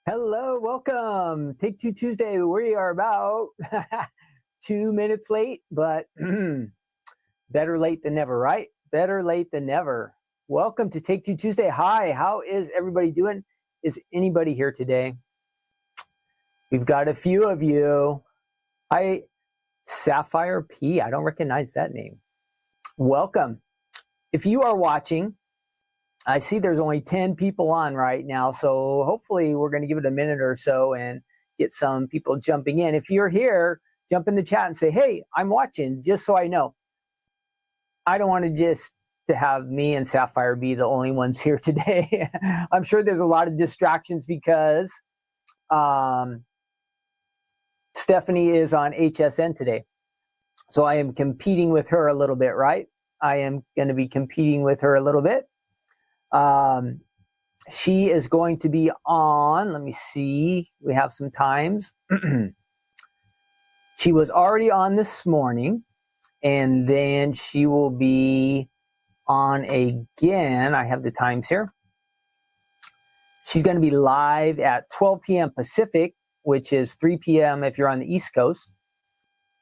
Hello, welcome. Take Two Tuesday. We are about 2 minutes late, but better late than never, right? Better late than never. Welcome to Take Two Tuesday. Hi, how is everybody doing? Is anybody here today? We've got a few of you. Hi, Sapphire P. I don't recognize that name. Welcome. If you are watching, I see there's only 10 people on right now, so hopefully we're going to give it a minute or so and get some people jumping in. If you're here, jump in the chat and say, hey, I'm watching, just so I know. I don't want to have me and Sapphire be the only ones here today. I'm sure there's a lot of distractions because Stephanie is on HSN today. So I am competing with her a little bit, right? I am going to be competing with her a little bit. She is going to be on, let me see, we have some times. She was already on this morning, and then she will be on again. I have the times here. She's going to be live at 12 p.m. Pacific, which is 3 p.m. if you're on the East Coast,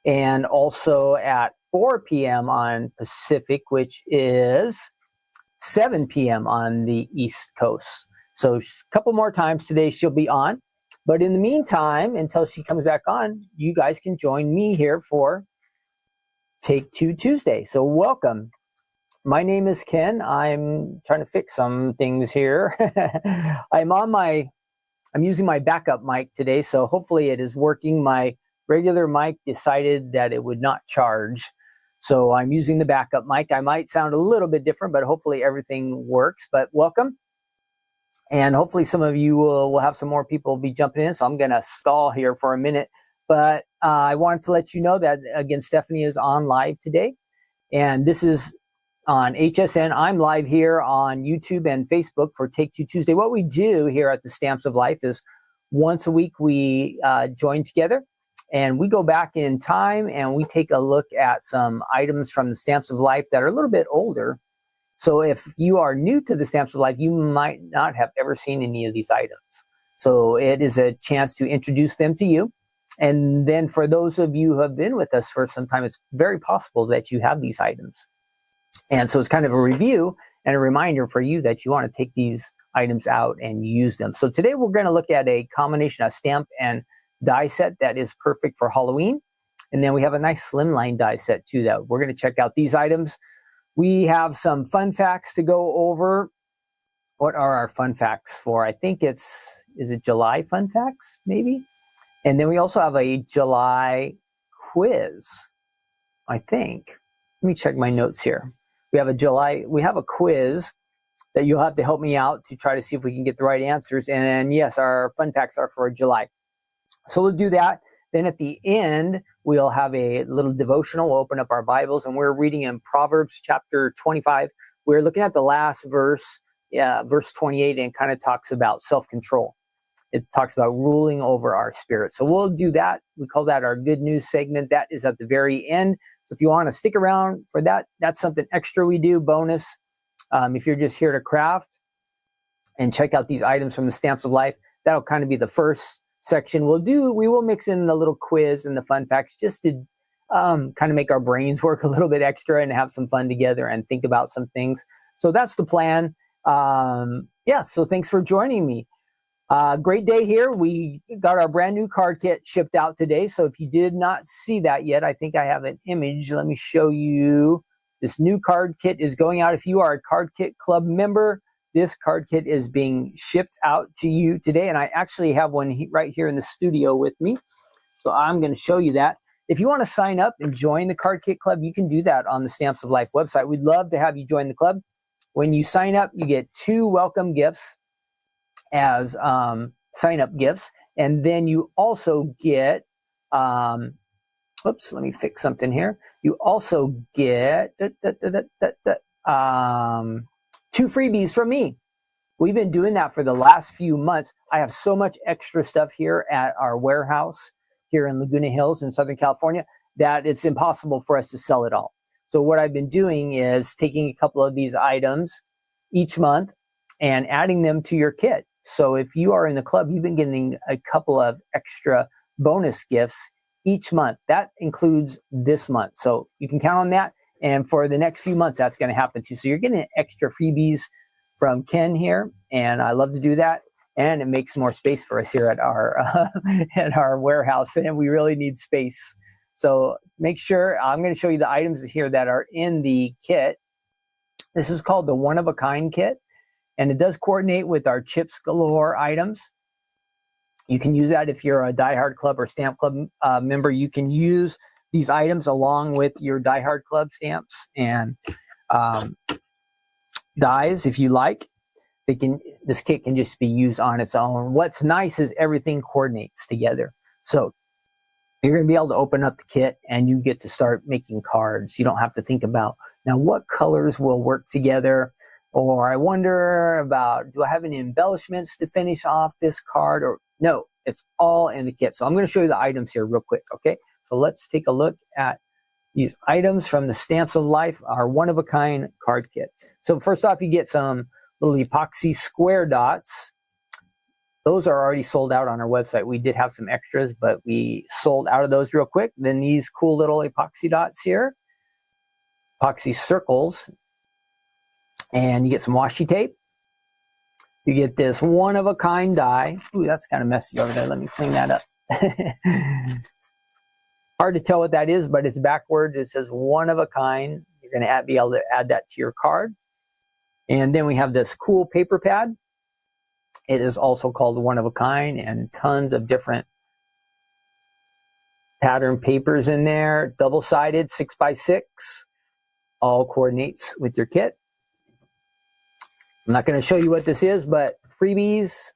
and also at 4 p.m. on Pacific, which is 7 p.m. on the East Coast. So a couple more times today she'll be on. But in the meantime, until she comes back on, you guys can join me here for Take Two Tuesday. So welcome. My name is Ken. I'm trying to fix some things here. I'm using my backup mic today, so hopefully it is working. My regular mic decided that it would not charge. So I'm using the backup mic. I might sound a little bit different, but hopefully everything works. But welcome. And hopefully some of you will have some more people be jumping in. So I'm going to stall here for a minute. But I wanted to let you know that, again, Stephanie is on live today. And this is on HSN. I'm live here on YouTube and Facebook for Take Two Tuesday. What we do here at the Stamps of Life is once a week we join together. And we go back in time and we take a look at some items from the Stamps of Life that are a little bit older. So if you are new to the Stamps of Life, you might not have ever seen any of these items. So it is a chance to introduce them to you. And then for those of you who have been with us for some time, it's very possible that you have these items. And so it's kind of a review and a reminder for you that you want to take these items out and use them. So today we're going to look at a combination of stamp and die set that is perfect for Halloween. And then we have a nice slimline die set too that we're going to check out these items. We have some fun facts to go over. What are our fun facts for? I think is it July fun facts maybe? And then we also have a July quiz, I think. Let me check my notes here. We have a quiz that you'll have to help me out to try to see if we can get the right answers. And yes, our fun facts are for July. So we'll do that. Then at the end, we'll have a little devotional. We'll open up our Bibles, and we're reading in Proverbs chapter 25. We're looking at the last verse, verse 28, and kind of talks about self-control. It talks about ruling over our spirit. So we'll do that. We call that our good news segment. That is at the very end. So if you want to stick around for that, that's something extra we do, bonus. If you're just here to craft and check out these items from the Stamps of Life, that'll kind of be the first section. We will mix in a little quiz and the fun facts just to kind of make our brains work a little bit extra and have some fun together and think about some things. So that's the plan. So thanks for joining me. Great day here. We got our brand new card kit shipped out today. So if you did not see that yet, I think I have an image. Let me show you. This new card kit is going out. If you are a Card Kit Club member, this card kit is being shipped out to you today. And I actually have one right here in the studio with me. So I'm going to show you that. If you want to sign up and join the Card Kit Club, you can do that on the Stamps of Life website. We'd love to have you join the club. When you sign up, you get 2 welcome gifts as sign-up gifts. And then you also get, let me fix something here. You also get 2 freebies from me. We've been doing that for the last few months. I have so much extra stuff here at our warehouse here in Laguna Hills in Southern California that it's impossible for us to sell it all. So what I've been doing is taking a couple of these items each month and adding them to your kit. So if you are in the club, you've been getting a couple of extra bonus gifts each month. That includes this month. So you can count on that. And for the next few months, that's going to happen too. So you're getting extra freebies from Ken here. And I love to do that. And it makes more space for us here at our at our warehouse. And we really need space. So make sure, I'm going to show you the items here that are in the kit. This is called the One of a Kind kit. And it does coordinate with our Chips Galore items. You can use that if you're a Die Hard Club or Stamp Club member. You can use these items along with your Die Hard Club stamps and dies if you like. This kit can just be used on its own. What's nice is everything coordinates together. So you're going to be able to open up the kit and you get to start making cards. You don't have to think about, now what colors will work together? Or I wonder about, do I have any embellishments to finish off this card? Or no, it's all in the kit. So I'm going to show you the items here real quick, okay? So let's take a look at these items from the Stamps of Life, our one-of-a-kind card kit. So first off, you get some little epoxy square dots. Those are already sold out on our website. We did have some extras, but we sold out of those real quick. Then these cool little epoxy dots here, epoxy circles, and you get some washi tape. You get this one-of-a-kind die. Ooh, that's kind of messy over there. Let me clean that up. Hard to tell what that is, but it's backwards. It says one-of-a-kind. You're going to be able to add that to your card. And then we have this cool paper pad. It is also called one-of-a-kind, and tons of different pattern papers in there. Double-sided, 6x6. All coordinates with your kit. I'm not going to show you what this is, but freebies.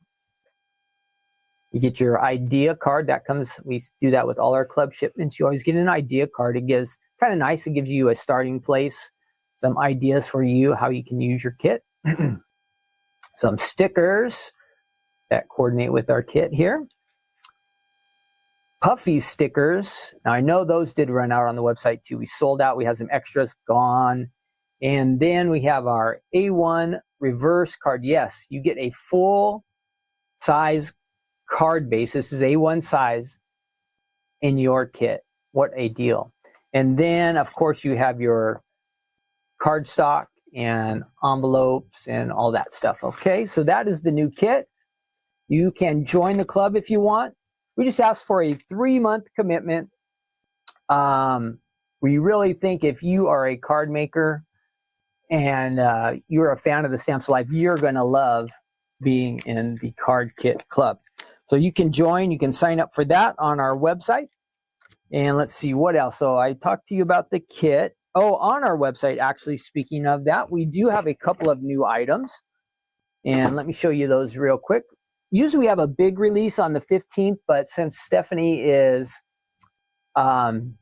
You get your idea card. That comes, we do that with all our club shipments. You always get an idea card. It gives, kind of nice. It gives you a starting place, some ideas for you, how you can use your kit. Some stickers that coordinate with our kit here. Puffy stickers. Now I know those did run out on the website too. We sold out. We have some extras gone. And then we have our A1 reverse card. Yes, you get a full size card base. This is A1 size in your kit. What a deal. And then of course you have your cardstock and envelopes and all that stuff. Okay, so that is the new kit. You can join the club if you want. We just ask for a 3-month commitment. We really think if you are a card maker and you're a fan of the Stamps of Life, you're going to love being in the Card Kit Club. So you can join, you can sign up for that on our website. And let's see what else. So I talked to you about the kit. Oh, on our website, actually, speaking of that, we do have a couple of new items. And let me show you those real quick. Usually we have a big release on the 15th, but since Stephanie is on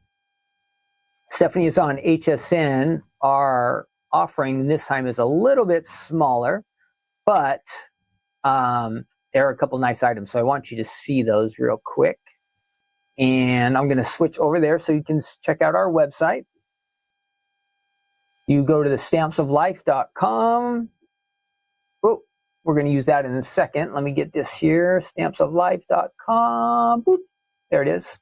HSN, our offering this time is a little bit smaller, but there are a couple nice items. So I want you to see those real quick. And I'm going to switch over there so you can check out our website. You go to the stampsoflife.com. Oh, we're going to use that in a second. Let me get this here. Stampsoflife.com. Boop. There it is.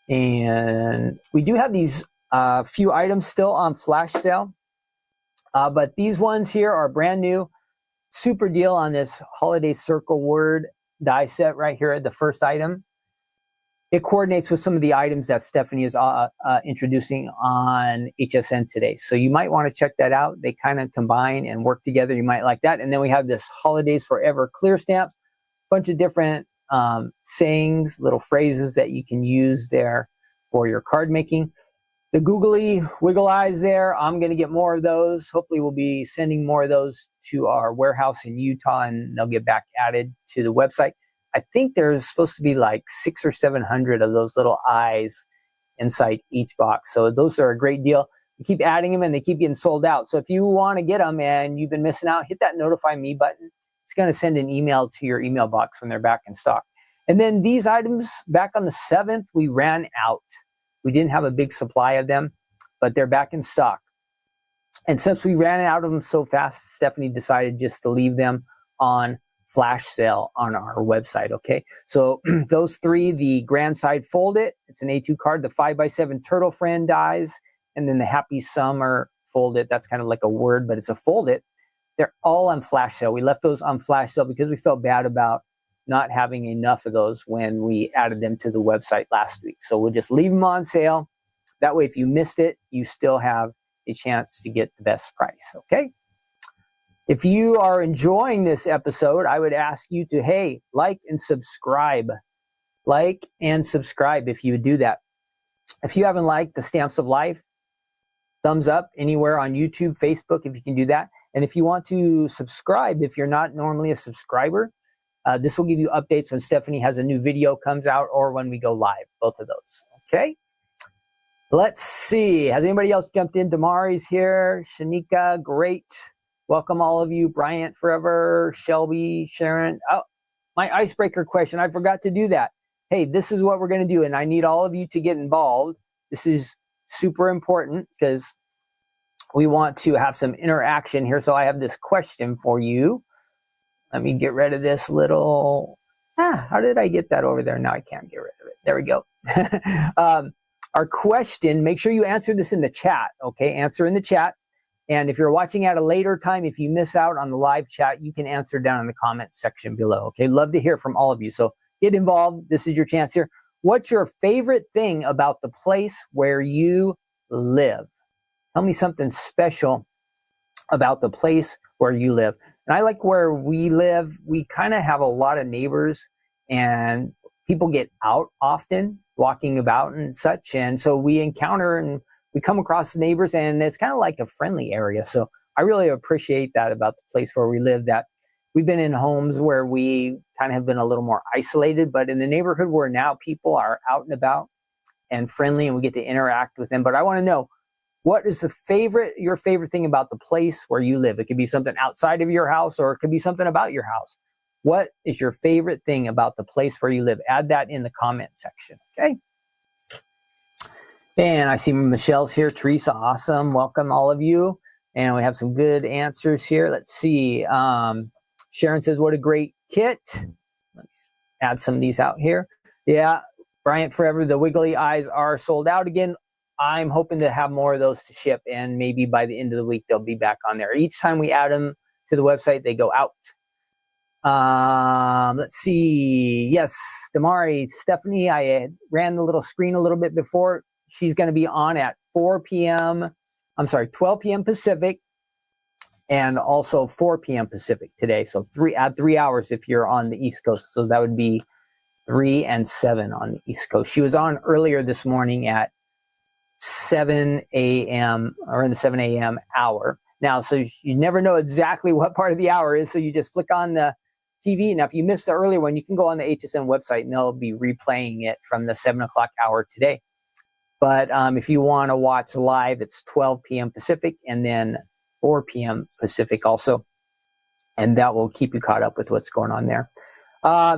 And we do have these few items still on flash sale. But these ones here are brand new. Super deal on this holiday circle word die set right here at the first item. It coordinates with some of the items that Stephanie is introducing on HSN today. So you might want to check that out. They kind of combine and work together. You might like that. And then we have this Holidays Forever clear stamps. Bunch of different sayings, little phrases that you can use there for your card making. The googly wiggle eyes there, I'm going to get more of those. Hopefully we'll be sending more of those to our warehouse in Utah, and they'll get back added to the website. I think there's supposed to be like 600 or 700 of those little eyes inside each box. So those are a great deal. We keep adding them and they keep getting sold out. So if you want to get them and you've been missing out, hit that notify me button. It's going to send an email to your email box when they're back in stock. And then these items, back on the 7th, we ran out. We didn't have a big supply of them, but they're back in stock. And since we ran out of them so fast, Stephanie decided just to leave them on flash sale on our website, okay? So those three, the Grand Side Fold It, it's an A2 card, the 5x7 Turtle Friend Dies, and then the Happy Summer Fold It, that's kind of like a word, but it's a Fold It. They're all on flash sale. We left those on flash sale because we felt bad about not having enough of those when we added them to the website last week. So we'll just leave them on sale. That way, if you missed it, you still have a chance to get the best price, okay? If you are enjoying this episode, I would ask you to, hey, like and subscribe. Like and subscribe if you would do that. If you haven't liked the Stamps of Life, thumbs up anywhere on YouTube, Facebook, if you can do that. And if you want to subscribe, if you're not normally a subscriber, this will give you updates when Stephanie has a new video comes out or when we go live, both of those, okay? Let's see. Has anybody else jumped in? Damari's here. Shanika, great. Welcome all of you. Bryant forever. Shelby, Sharon. Oh, my icebreaker question. I forgot to do that. Hey, this is what we're going to do, and I need all of you to get involved. This is super important because we want to have some interaction here. So I have this question for you. Let me get rid of this little... how did I get that over there? Now I can't get rid of it. There we go. Our question, make sure you answer this in the chat, okay? Answer in the chat. And if you're watching at a later time, if you miss out on the live chat, you can answer down in the comment section below, okay? Love to hear from all of you. So get involved. This is your chance here. What's your favorite thing about the place where you live? Tell me something special about the place where you live. And I like where we live. We kind of have a lot of neighbors and people get out often, walking about and such. And so we encounter and we come across the neighbors, and it's kind of like a friendly area. So I really appreciate that about the place where we live, that we've been in homes where we kind of have been a little more isolated, but in the neighborhood where now people are out and about and friendly and we get to interact with them. But I want to know, what is your favorite thing about the place where you live? It could be something outside of your house, or it could be something about your house. What is your favorite thing about the place where you live? Add that in the comment section, okay? And I see Michelle's here. Teresa, awesome. Welcome, all of you. And we have some good answers here. Let's see. Sharon says, what a great kit. Let's add some of these out here. Yeah, Bryant Forever, the wiggly eyes are sold out again. I'm hoping to have more of those to ship, and maybe by the end of the week, they'll be back on there. Each time we add them to the website, they go out. Let's see. Yes, Damari, Stephanie, I ran the little screen a little bit before. She's going to be on at 12 p.m. Pacific, and also 4 p.m. Pacific today. So add 3 hours if you're on the East Coast. So that would be 3 and 7 on the East Coast. She was on earlier this morning at 7 a.m. or in the 7 a.m. hour. Now, so you never know exactly what part of the hour is. So you just flick on the TV. Now, if you missed the earlier one, you can go on the HSN website and they'll be replaying it from the 7 o'clock hour today. But if you want to watch live, it's 12 p.m. Pacific and then 4 p.m. Pacific also. And that will keep you caught up with what's going on there.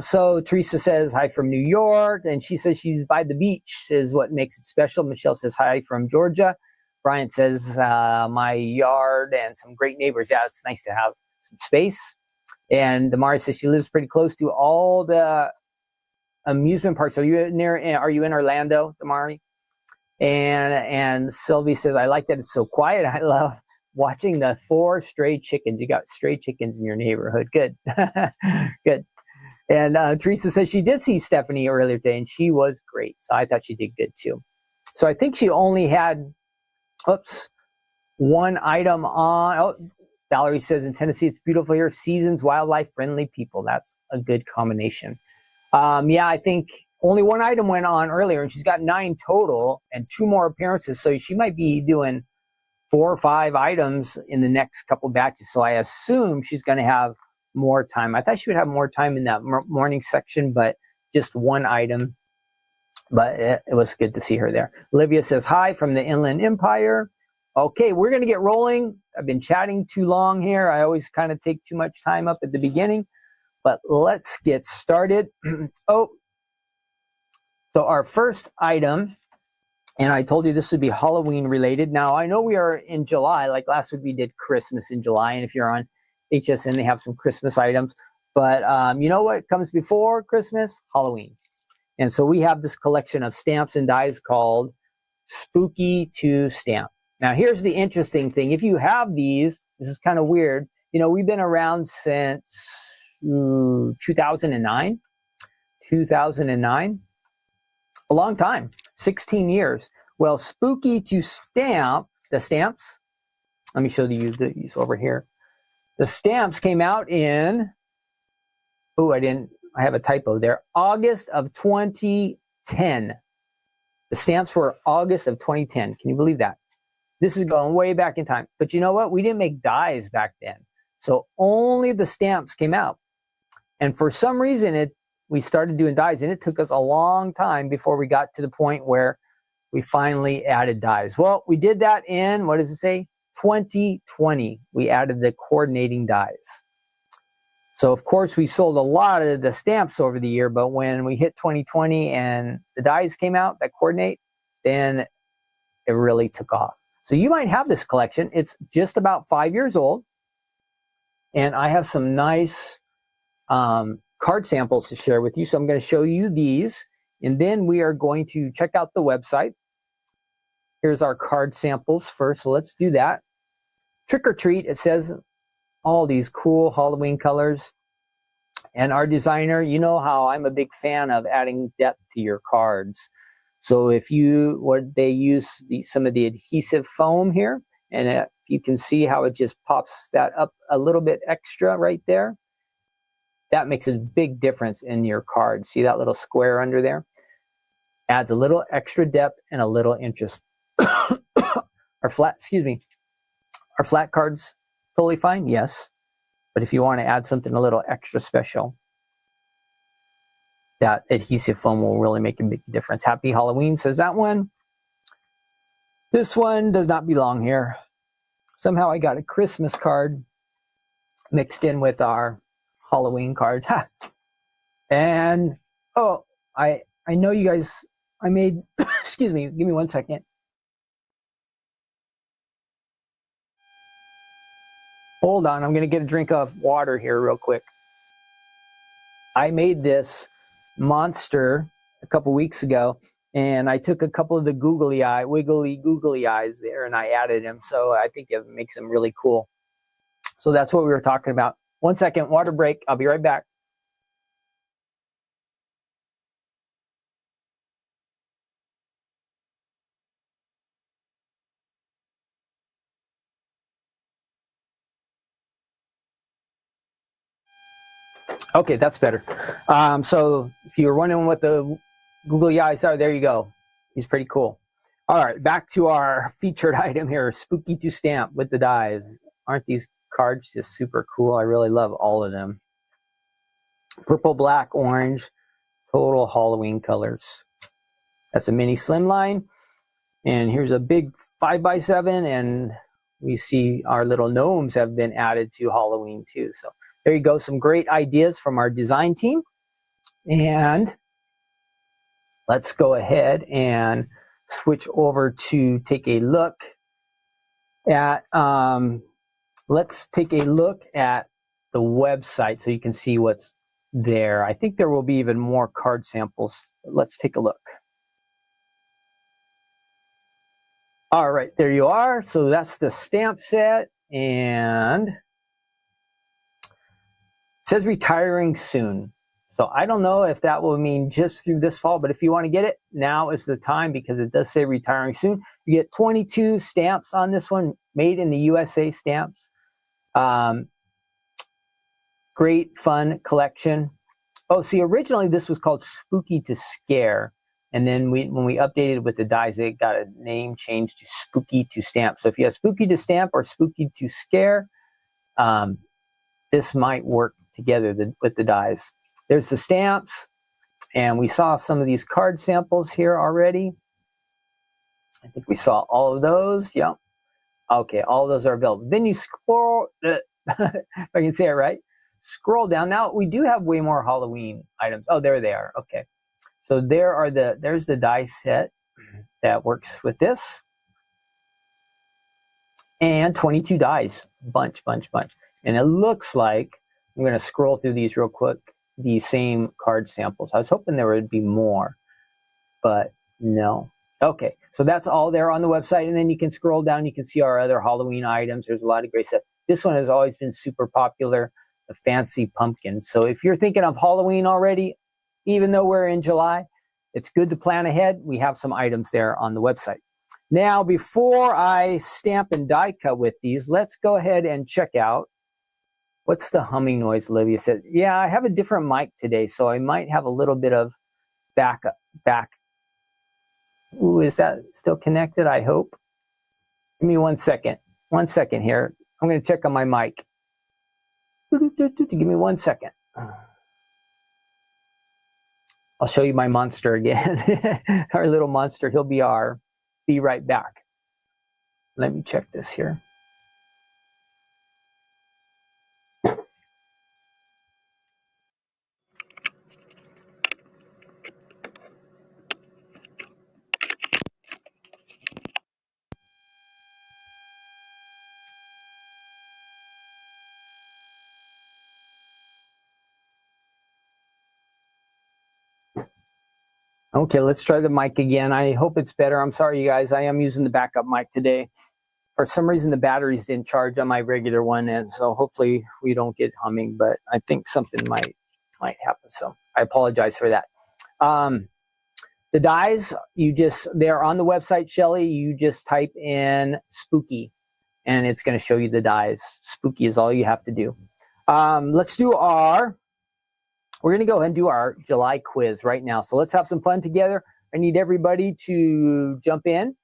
So Teresa says, hi from New York. And she says she's by the beach is what makes it special. Michelle says, hi from Georgia. Brian says, my yard and some great neighbors. Yeah, it's nice to have some space. And Damari says she lives pretty close to all the amusement parks. Are you in Orlando, Damari? And Sylvie says, I like that it's so quiet. I love watching the 4 stray chickens. You got stray chickens in your neighborhood. Good. Good. And Teresa says she did see Stephanie earlier today, and she was great. So I thought she did good too. So I think she only had, one item on. Oh, Valerie says in Tennessee, it's beautiful here. Seasons, wildlife, friendly people. That's a good combination. Yeah, I think only one item went on earlier, and she's got 9 total and 2 more appearances. So she might be doing 4 or 5 items in the next couple batches. So I assume she's going to have more time. I thought she would have more time in that morning section, but just 1 item. But it was good to see her there. Olivia says, hi from the Inland Empire. Okay, we're going to get rolling. I've been chatting too long here. I always kind of take too much time up at the beginning. But let's get started. So our first item, and I told you this would be Halloween related. Now, I know we are in July. Like last week, we did Christmas in July. And if you're on HSN, they have some Christmas items. But you know what comes before Christmas? Halloween. And so we have this collection of stamps and dies called Spooky to Stamp. Now, here's the interesting thing. If you have these, this is kind of weird. You know, we've been around since 2009. 2009. A long time. 16 years. Well, Spooky to Stamp, the stamps, let me show you these over here. The stamps came out in, I have a typo there, August of 2010. The stamps were August of 2010. Can you believe that? This is going way back in time. But you know what? We didn't make dies back then. So only the stamps came out. And for some reason, we started doing dies, and it took us a long time before we got to the point where we finally added dies. Well, we did that in, what does it say? 2020. We added the coordinating dies. So, of course, we sold a lot of the stamps over the year, but when we hit 2020 and the dies came out that coordinate, then it really took off. So you might have this collection. It's just about 5 years old, and I have some nice card samples to share with you. So I'm going to show you these, and then we are going to check out the website. Here's our card samples first, so let's do that. Trick or treat, it says all these cool Halloween colors. And our designer, you know how I'm a big fan of adding depth to your cards. So if they use some of the adhesive foam here, and you can see how it just pops that up a little bit extra right there. That makes a big difference in your card. See that little square under there? Adds a little extra depth and a little interest. Our flat cards, totally fine, yes. But if you want to add something a little extra special, that adhesive foam will really make a big difference. Happy Halloween, says that one. This one does not belong here. Somehow I got a Christmas card mixed in with our Halloween cards. And, I know you guys, I made, excuse me, give me 1 second. Hold on, I'm going to get a drink of water here real quick. I made this monster a couple weeks ago, and I took a couple of the wiggly googly eyes there, and I added them, so I think it makes them really cool. So that's what we were talking about. 1 second, water break. I'll be right back. Okay, that's better. So if you were wondering what the googly eyes are, there you go. He's pretty cool. All right, back to our featured item here, Spooky to Stamp with the dies. Aren't these cards just super cool? I really love all of them. Purple, black, orange, total Halloween colors. That's a mini slimline. And here's a big 5x7, and we see our little gnomes have been added to Halloween too. So there you go, some great ideas from our design team. And let's go ahead and switch over to take a look at the website so you can see what's there. I think there will be even more card samples. Let's take a look. All right, there you are. So that's the stamp set, and it says retiring soon. So I don't know if that will mean just through this fall, but if you want to get it, now is the time because it does say retiring soon. You get 22 stamps on this one, made in the USA stamps. Great fun collection. Oh, see, originally this was called Spooky to Scare. And then when we updated with the dies, it got a name changed to Spooky to Stamp. So if you have Spooky to Stamp or Spooky to Scare, this might work together with the dies. There's the stamps, and we saw some of these card samples here already. I think we saw all of those. Yep. Okay, all of those are available. Then you scroll, if I can say it right, scroll down. Now we do have way more Halloween items. Oh, there they are. Okay. So there's the die set that works with this. And 22 dies. Bunch. And it looks like I'm going to scroll through these real quick, these same card samples. I was hoping there would be more, but no. Okay, so that's all there on the website, and then you can scroll down, you can see our other Halloween items. There's a lot of great stuff. This one has always been super popular, the fancy pumpkin. So if you're thinking of Halloween already, even though we're in July, it's good to plan ahead. We have some items there on the website. Now, before I stamp and die cut with these, let's go ahead and check out, what's the humming noise, Olivia said? Yeah, I have a different mic today, so I might have a little bit of back. Ooh, is that still connected? I hope. Give me 1 second. 1 second here. I'm going to check on my mic. Give me 1 second. I'll show you my monster again. Our little monster. He'll be right back. Let me check this here. Okay, let's try the mic again. I hope it's better. I'm sorry, you guys. I am using the backup mic today. For some reason, the batteries didn't charge on my regular one, and so hopefully we don't get humming, but I think something might happen, so I apologize for that. The dies, they're on the website, Shelly. You just type in spooky, and it's going to show you the dies. Spooky is all you have to do. We're going to go ahead and do our July quiz right now. So let's have some fun together. I need everybody to jump in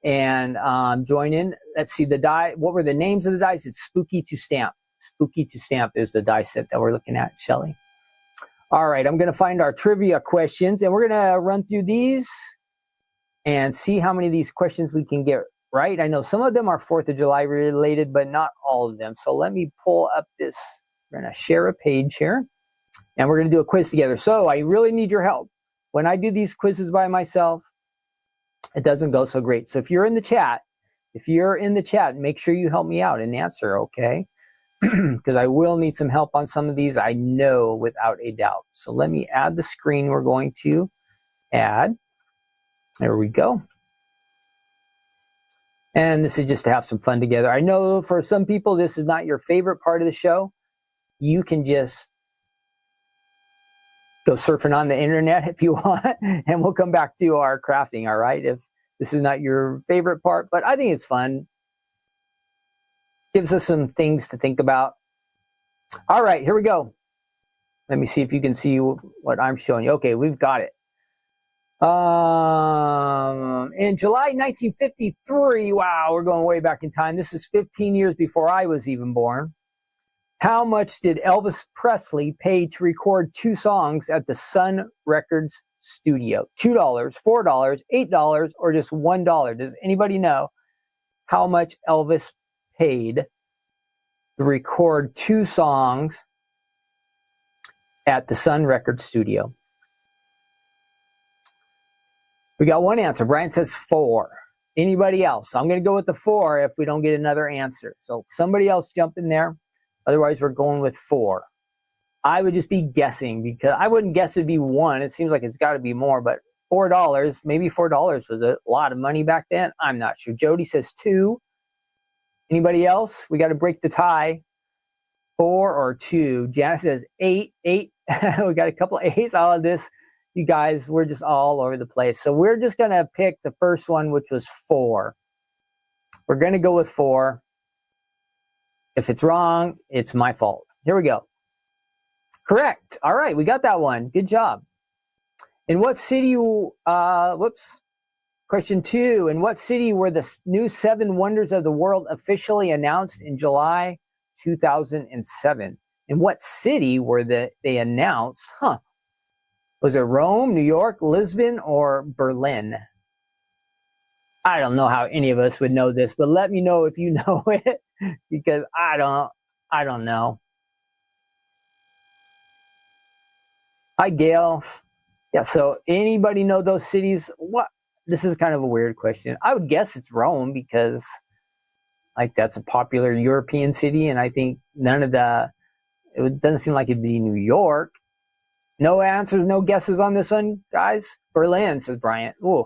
and join in. Let's see the die. What were the names of the dice? It's Spooky to Stamp. Spooky to Stamp is the die set that we're looking at, Shelly. All right, I'm going to find our trivia questions, and we're going to run through these and see how many of these questions we can get right. I know some of them are 4th of July related, but not all of them. So let me pull up this. We're going to share a page here. And we're going to do a quiz together. So I really need your help. When I do these quizzes by myself, it doesn't go so great. So if you're in the chat, make sure you help me out and answer, okay? Because I will need some help on some of these, I know without a doubt. So let me add the screen we're going to add. There we go. And this is just to have some fun together. I know for some people, this is not your favorite part of the show. You can just go surfing on the internet if you want, and we'll come back to our crafting, all right? If this is not your favorite part, but I think it's fun. Gives us some things to think about. All right, here we go. Let me see if you can see what I'm showing you. Okay, we've got it. In July 1953, wow, we're going way back in time. This is 15 years before I was even born. How much did Elvis Presley pay to record 2 songs at the Sun Records studio? $2, $4, $8, or just $1? Does anybody know how much Elvis paid to record 2 songs at the Sun Records studio? We got one answer. Brian says 4. Anybody else? I'm going to go with the 4 if we don't get another answer. So somebody else jump in there. Otherwise, we're going with 4. I would just be guessing because I wouldn't guess it'd be 1. It seems like it's got to be more, but $4, maybe $4 was a lot of money back then. I'm not sure. Jody says 2. Anybody else? We got to break the tie. 4 or 2. Janice says 8. 8. We got a couple of 8s. All of this, you guys, we're just all over the place. So we're just going to pick the first one, which was 4. We're going to go with 4. If it's wrong, it's my fault. Here we go. Correct. All right, we got that one. Good job. In what city, Question 2. In what city were the new 7 wonders of the world officially announced in July 2007? In what city were they announced? Was it Rome, New York, Lisbon, or Berlin? I don't know how any of us would know this, but let me know if you know it, because I don't know. Hi, Gail. Yeah, so anybody know those cities? What? This is kind of a weird question. I would guess it's Rome because, like, that's a popular European city, and I think none of the It doesn't seem like it'd be New York. No answers, no guesses on this one, guys? Berlin, says Bryant. Ooh.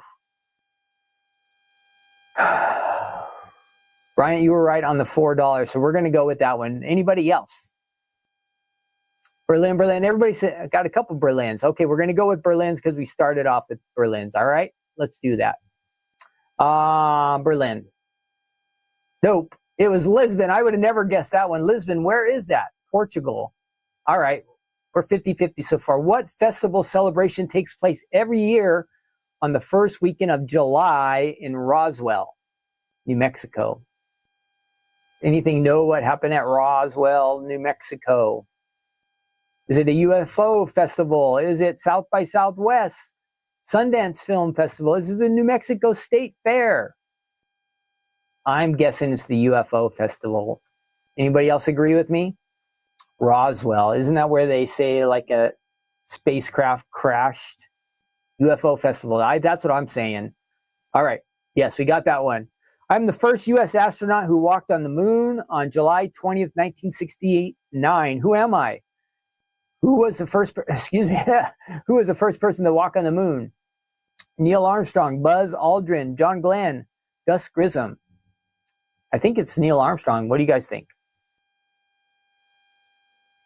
Bryant, you were right on the $4, so we're going to go with that one. Anybody else? Berlin. Everybody said, got a couple Berlins. Okay, we're going to go with Berlins because we started off with Berlins. All right, let's do that. Berlin. Nope, it was Lisbon. I would have never guessed that one. Lisbon, where is that? Portugal. All right, we're 50-50 so far. What festival celebration takes place every year on the first weekend of July in Roswell, New Mexico? Anything know what happened at Roswell, New Mexico? Is it a UFO festival? Is it South by Southwest? Sundance Film Festival? Is it the New Mexico State Fair? I'm guessing it's the UFO festival. Anybody else agree with me? Roswell. Isn't that where they say like a spacecraft crashed? UFO festival. That's what I'm saying. All right. Yes, we got that one. I'm the first U.S. astronaut who walked on the moon on July 20th, 1969. Who am I? Who was the first, who was the first person to walk on the moon? Neil Armstrong, Buzz Aldrin, John Glenn, Gus Grissom. I think it's Neil Armstrong. What do you guys think?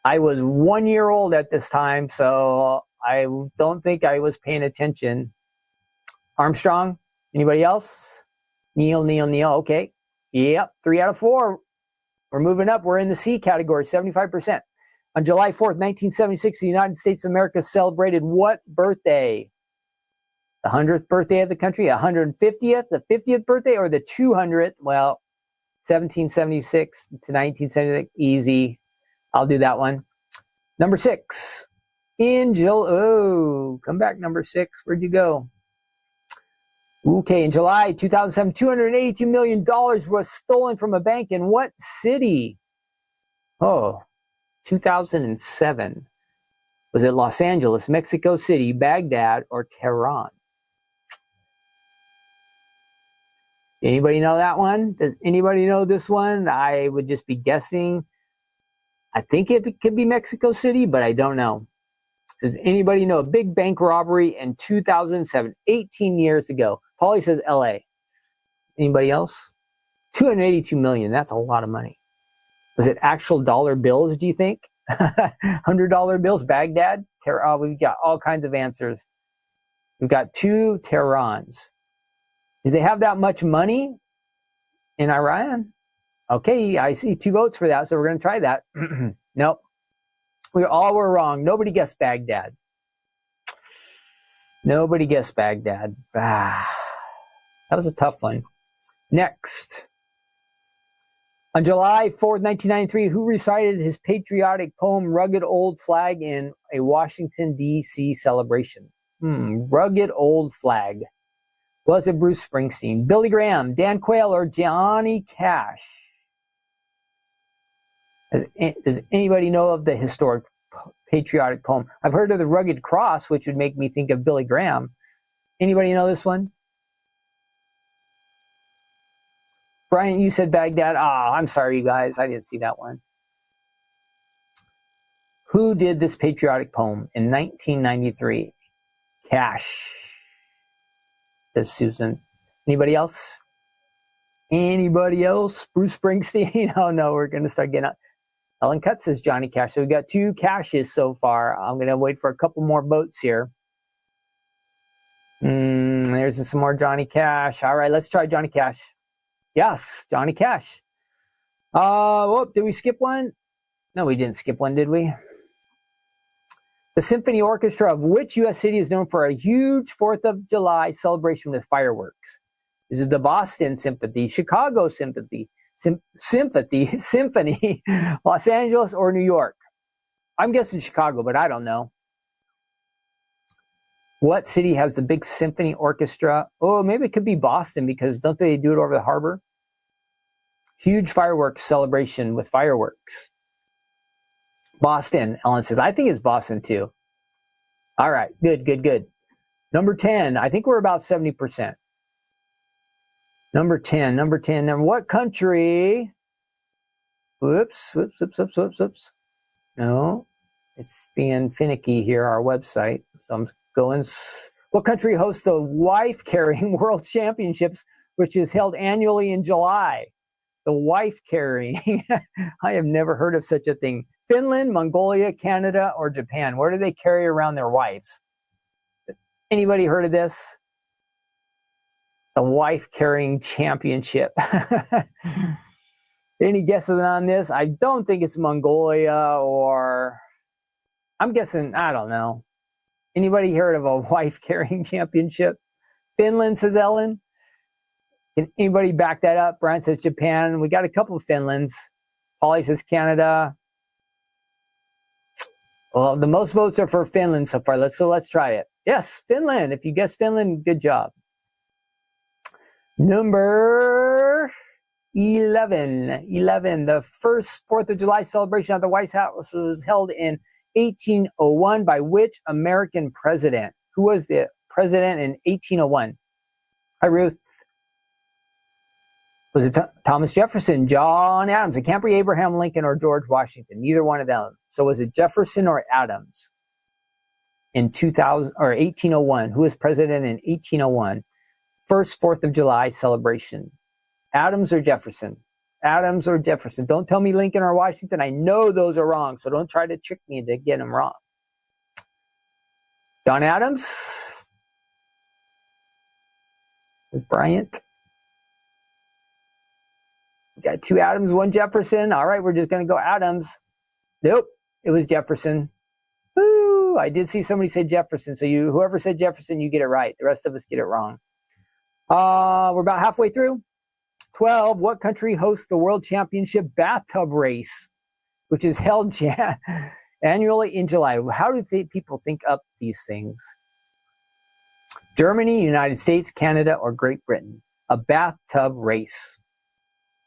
I was 1 year old at this time, so I don't think I was paying attention. Armstrong? Anybody else? Neil. Okay. Yep, 3 out of 4. We're moving up. We're in the C category, 75%. On July 4th, 1976, the United States of America celebrated what birthday? The 100th birthday of the country, 150th, the 50th birthday, or the 200th? Well, 1776 to 1976, easy. I'll do that one. Number 6. Come back, number 6. Where'd you go? Okay, in July 2007, $282 million was stolen from a bank in what city? 2007. Was it Los Angeles, Mexico City, Baghdad, or Tehran? Anybody know that one? Does anybody know this one? I would just be guessing. I think it could be Mexico City, but I don't know. Does anybody know a big bank robbery in 2007, 18 years ago? Paulie says LA. Anybody else? 282 million. That's a lot of money. Was it actual dollar bills, do you think? $100 bills, Baghdad? We've got all kinds of answers. We've got 2 Tehrans. Do they have that much money in Iran? Okay, I see 2 votes for that, so we're going to try that. Nope. We all were wrong. Nobody guessed Baghdad. Nobody guessed Baghdad. That was a tough one. Next. On July 4th, 1993, who recited his patriotic poem, Rugged Old Flag, in a Washington, D.C. celebration? Rugged Old Flag. Was it Bruce Springsteen, Billy Graham, Dan Quayle, or Johnny Cash? Does anybody know of the historic patriotic poem? I've heard of the Rugged Cross, which would make me think of Billy Graham. Anybody know this one? Brian, you said Baghdad. I'm sorry, you guys. I didn't see that one. Who did this patriotic poem in 1993? Cash. Says Susan. Anybody else? Anybody else? Bruce Springsteen? Oh, no, we're going to start getting up. Ellen Cutt says Johnny Cash. So we've got 2 Cashes so far. I'm going to wait for a couple more votes here. There's some more Johnny Cash. All right, let's try Johnny Cash. Yes, Johnny Cash. Did we skip one? No, we didn't skip one, did we? The symphony orchestra of which U.S. city is known for a huge 4th of July celebration with fireworks? Is it the Boston Symphony, Chicago Symphony, Symphony, Los Angeles, or New York? I'm guessing Chicago, but I don't know. What city has the big symphony orchestra? Oh, maybe it could be Boston, because don't they do it over the harbor? Huge fireworks celebration with fireworks. Boston, Ellen says. I think it's Boston too. All right, good. Number 10, I think we're about 70%. Number 10. What country? Whoops. No, it's being finicky here, our website. So I'm going. What country hosts the wife carrying world championships, which is held annually in July? The wife carrying. I have never heard of such a thing. Finland, Mongolia, Canada, or Japan. Where do they carry around their wives? Anybody heard of this? The wife carrying championship. Any guesses on this? I don't think it's Mongolia, or I'm guessing, I don't know. Anybody heard of a wife carrying championship? Finland, says Ellen. Can anybody back that up? Brian says Japan. We got a couple of Finlands. Polly says Canada. Well, the most votes are for Finland so far. Let's try it. Yes, Finland. If you guessed Finland, good job. Number 11. The first 4th of July celebration at the White House was held in 1801 by which American president? Who was the president in 1801? Hi, Ruth. Was it Thomas Jefferson, John Adams? It can't be Abraham Lincoln or George Washington. Neither one of them. So was it Jefferson or Adams in 2000 or 1801? Who was president in 1801? First 4th of July celebration. Adams or Jefferson? Adams or Jefferson? Don't tell me Lincoln or Washington. I know those are wrong, so don't try to trick me to get them wrong. John Adams? With Bryant? We got 2 Adams, 1 Jefferson. All right, we're just going to go Adams. Nope, it was Jefferson. Woo! I did see somebody say Jefferson, so whoever said Jefferson, you get it right. The rest of us get it wrong. We're about halfway through. 12. What country hosts the World Championship bathtub race, which is held annually in July? How do people think up these things? Germany, United States, Canada, or Great Britain? A bathtub race.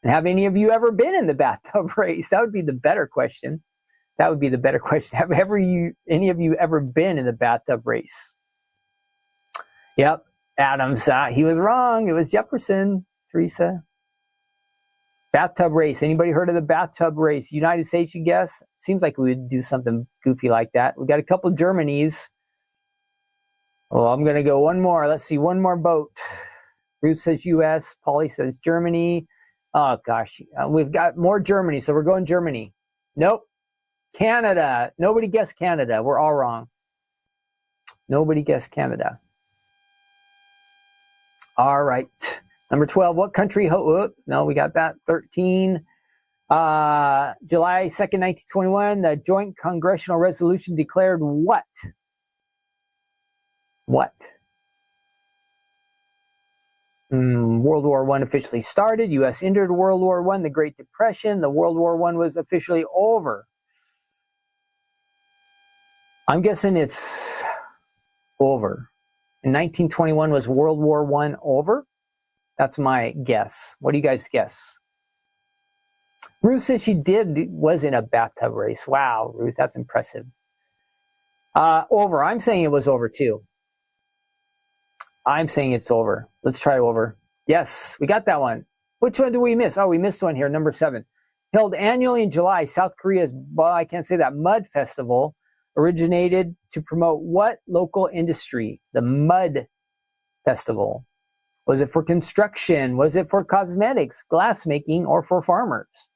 And have any of you ever been in the bathtub race? That would be the better question. Have any of you ever been in the bathtub race? Yep, Adams. He was wrong. It was Jefferson, Teresa. Bathtub race. Anybody heard of the bathtub race? United States, you guess? Seems like we would do something goofy like that. We got a couple Germanys. Well, I'm going to go one more. Let's see, one more boat. Ruth says U.S. Polly says Germany. Oh, gosh. We've got more Germany, so we're going Germany. Nope. Canada. Nobody guessed Canada. We're all wrong. Nobody guessed Canada. All right. Number 12, what country? No, we got that. 13. July 2nd, 1921, the Joint Congressional Resolution declared what? What? World War I officially started. U.S. entered World War I. The Great Depression. The World War I was officially over. I'm guessing it's over. In 1921, was World War I over? That's my guess. What do you guys guess? Ruth says she was in a bathtub race. Wow, Ruth, that's impressive. Over. I'm saying it was over too. I'm saying it's over. Let's try over. Yes, we got that one. Which one did we miss? Oh, we missed one here, number 7. Held annually in July, South Korea's, I can't say that, Mud Festival originated to promote what local industry? The Mud Festival. Was it for construction? Was it for cosmetics, glass making, or for farmers?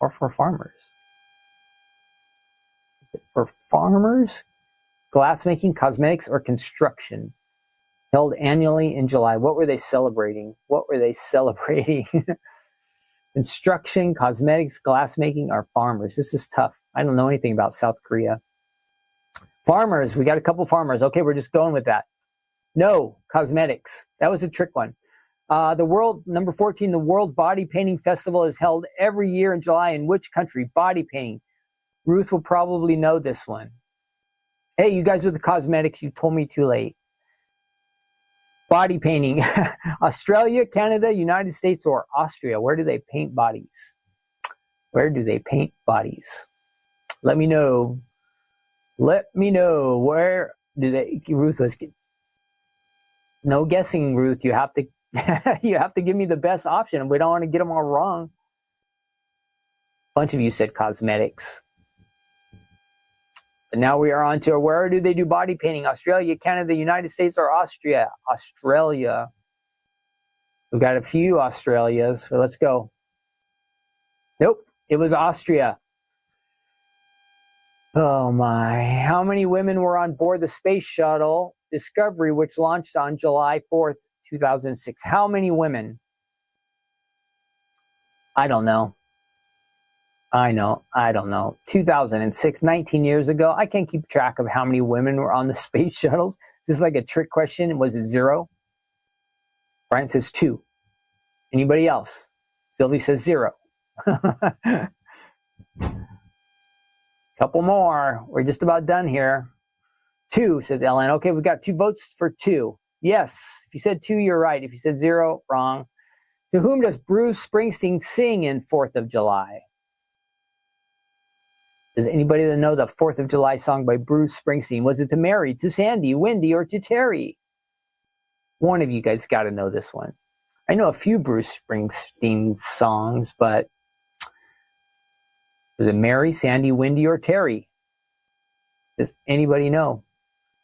Or for farmers? Is it for farmers? Glass making, cosmetics, or construction? Held annually in July. What were they celebrating? Construction, cosmetics, glass making, or farmers? This is tough. I don't know anything about South Korea. Farmers. We got a couple farmers. Okay, we're just going with that. No, cosmetics. That was a trick one. Number 14, the World Body Painting Festival is held every year in July in which country? Body painting. Ruth will probably know this one. Hey, you guys with the cosmetics, you told me too late. Body painting. Australia, Canada, United States, or Austria. Where do they paint bodies? Where do they paint bodies? Let me know. Let me know. Where do they... Ruth was... No guessing, Ruth. You have to you have to give me the best option. We don't want to get them all wrong. A bunch of you said cosmetics. And now we are on to where do they do body painting? Australia, Canada, the United States, or Austria? Australia. We've got a few Australias, so let's go. Nope, it was Austria. Oh my. How many women were on board the space shuttle Discovery, which launched on July 4th, 2006? How many women? I don't know. I don't know. 2006, 19 years ago. I can't keep track of how many women were on the space shuttles. This is like a trick question. Was it 0? Brian says 2. Anybody else? Sylvie says 0. Couple more. We're just about done here. 2, says Ellen. Okay, we've got 2 votes for 2. Yes. If you said 2, you're right. If you said 0, wrong. To whom does Bruce Springsteen sing in 4th of July? Does anybody know the 4th of July song by Bruce Springsteen? Was it to Mary, to Sandy, Wendy, or to Terry? One of you guys got to know this one. I know a few Bruce Springsteen songs, but was it Mary, Sandy, Wendy, or Terry? Does anybody know?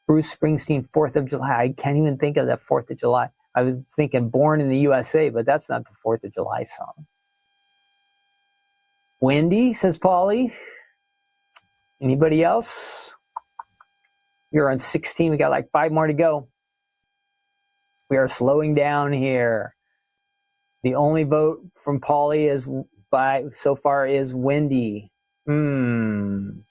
Bruce Springsteen, 4th of July. I can't even think of that 4th of July. I was thinking Born in the USA, but that's not the 4th of July song. Wendy, says Polly. Anybody else? You're on 16. We got like 5 more to go. We are slowing down here. The only vote from Polly is so far is Wendy. Nobody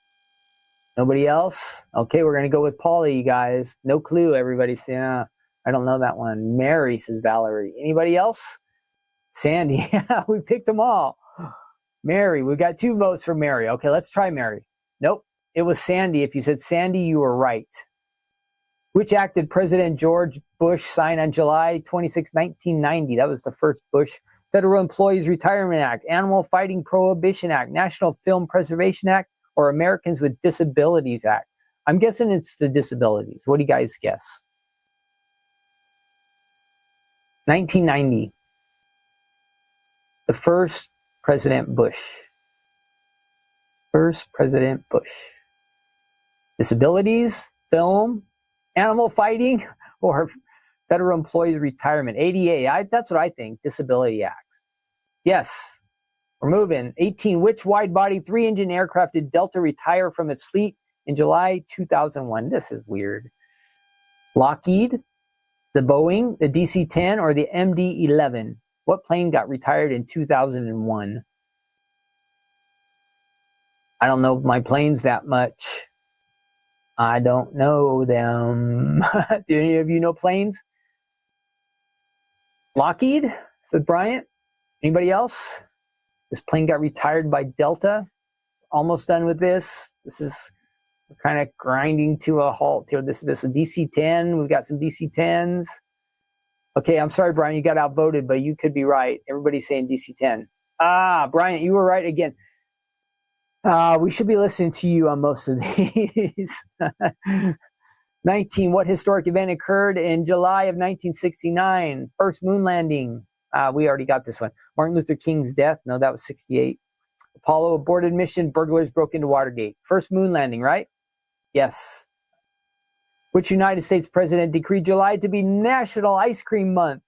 else? Okay, we're going to go with Polly, you guys. No clue, everybody. Yeah, I don't know that one. Mary, says Valerie. Anybody else? Sandy. Yeah, we picked them all. Mary, we got 2 votes for Mary. Okay, let's try Mary. Nope, it was Sandy. If you said Sandy, you were right. Which act did President George Bush sign on July 26, 1990? That was the first Bush. Federal Employees Retirement Act, Animal Fighting Prohibition Act, National Film Preservation Act, or Americans with Disabilities Act? I'm guessing it's the disabilities. What do you guys guess? 1990. The first President Bush. First President Bush. Disabilities, film, animal fighting, or Federal Employees Retirement. ADA, that's what I think. Disability Acts. Yes. We're moving. 18. Which wide-body 3-engine aircraft did Delta retire from its fleet in July 2001? This is weird. Lockheed, the Boeing, the DC-10, or the MD-11? What plane got retired in 2001? I don't know my planes that much. I don't know them. Do any of you know planes? Lockheed, said Bryant. Anybody else? This plane got retired by Delta. Almost done with this. We're kind of grinding to a halt here. This is a DC-10. We've got some DC-10s. Okay, I'm sorry, Brian, you got outvoted, but you could be right. Everybody's saying DC-10. Brian, you were right again. We should be listening to you on most of these. 19. What historic event occurred in July of 1969? First moon landing. We already got this one. Martin Luther King's death. No, that was 68. Apollo aborted mission. Burglars broke into Watergate. First moon landing, right? Yes. Which United States president decreed July to be National Ice Cream Month?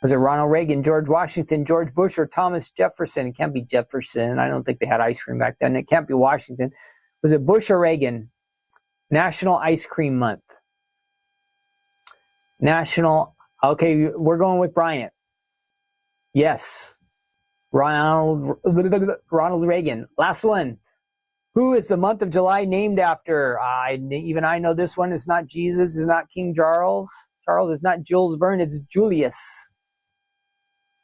Was it Ronald Reagan, George Washington, George Bush, or Thomas Jefferson? It can't be Jefferson. I don't think they had ice cream back then. It can't be Washington. Was it Bush or Reagan? National Ice Cream Month. National. Okay, we're going with Bryant. Yes. Ronald Reagan. Last one. Who is the month of July named after? Even I know this one. It's not Jesus. It's not King Charles. Charles is not Jules Verne. It's Julius.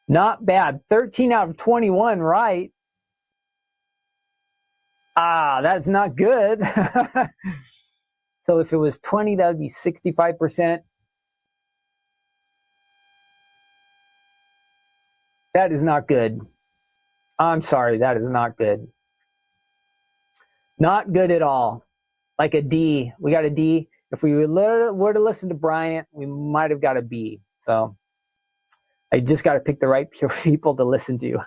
Not bad. 13 out of 21, right? That's not good. So if it was 20, that would be 65%. That is not good. I'm sorry, that is not good. Not good at all. Like a D. We got a D. If we were to listen to Bryant, we might have got a B. So I just got to pick the right people to listen to.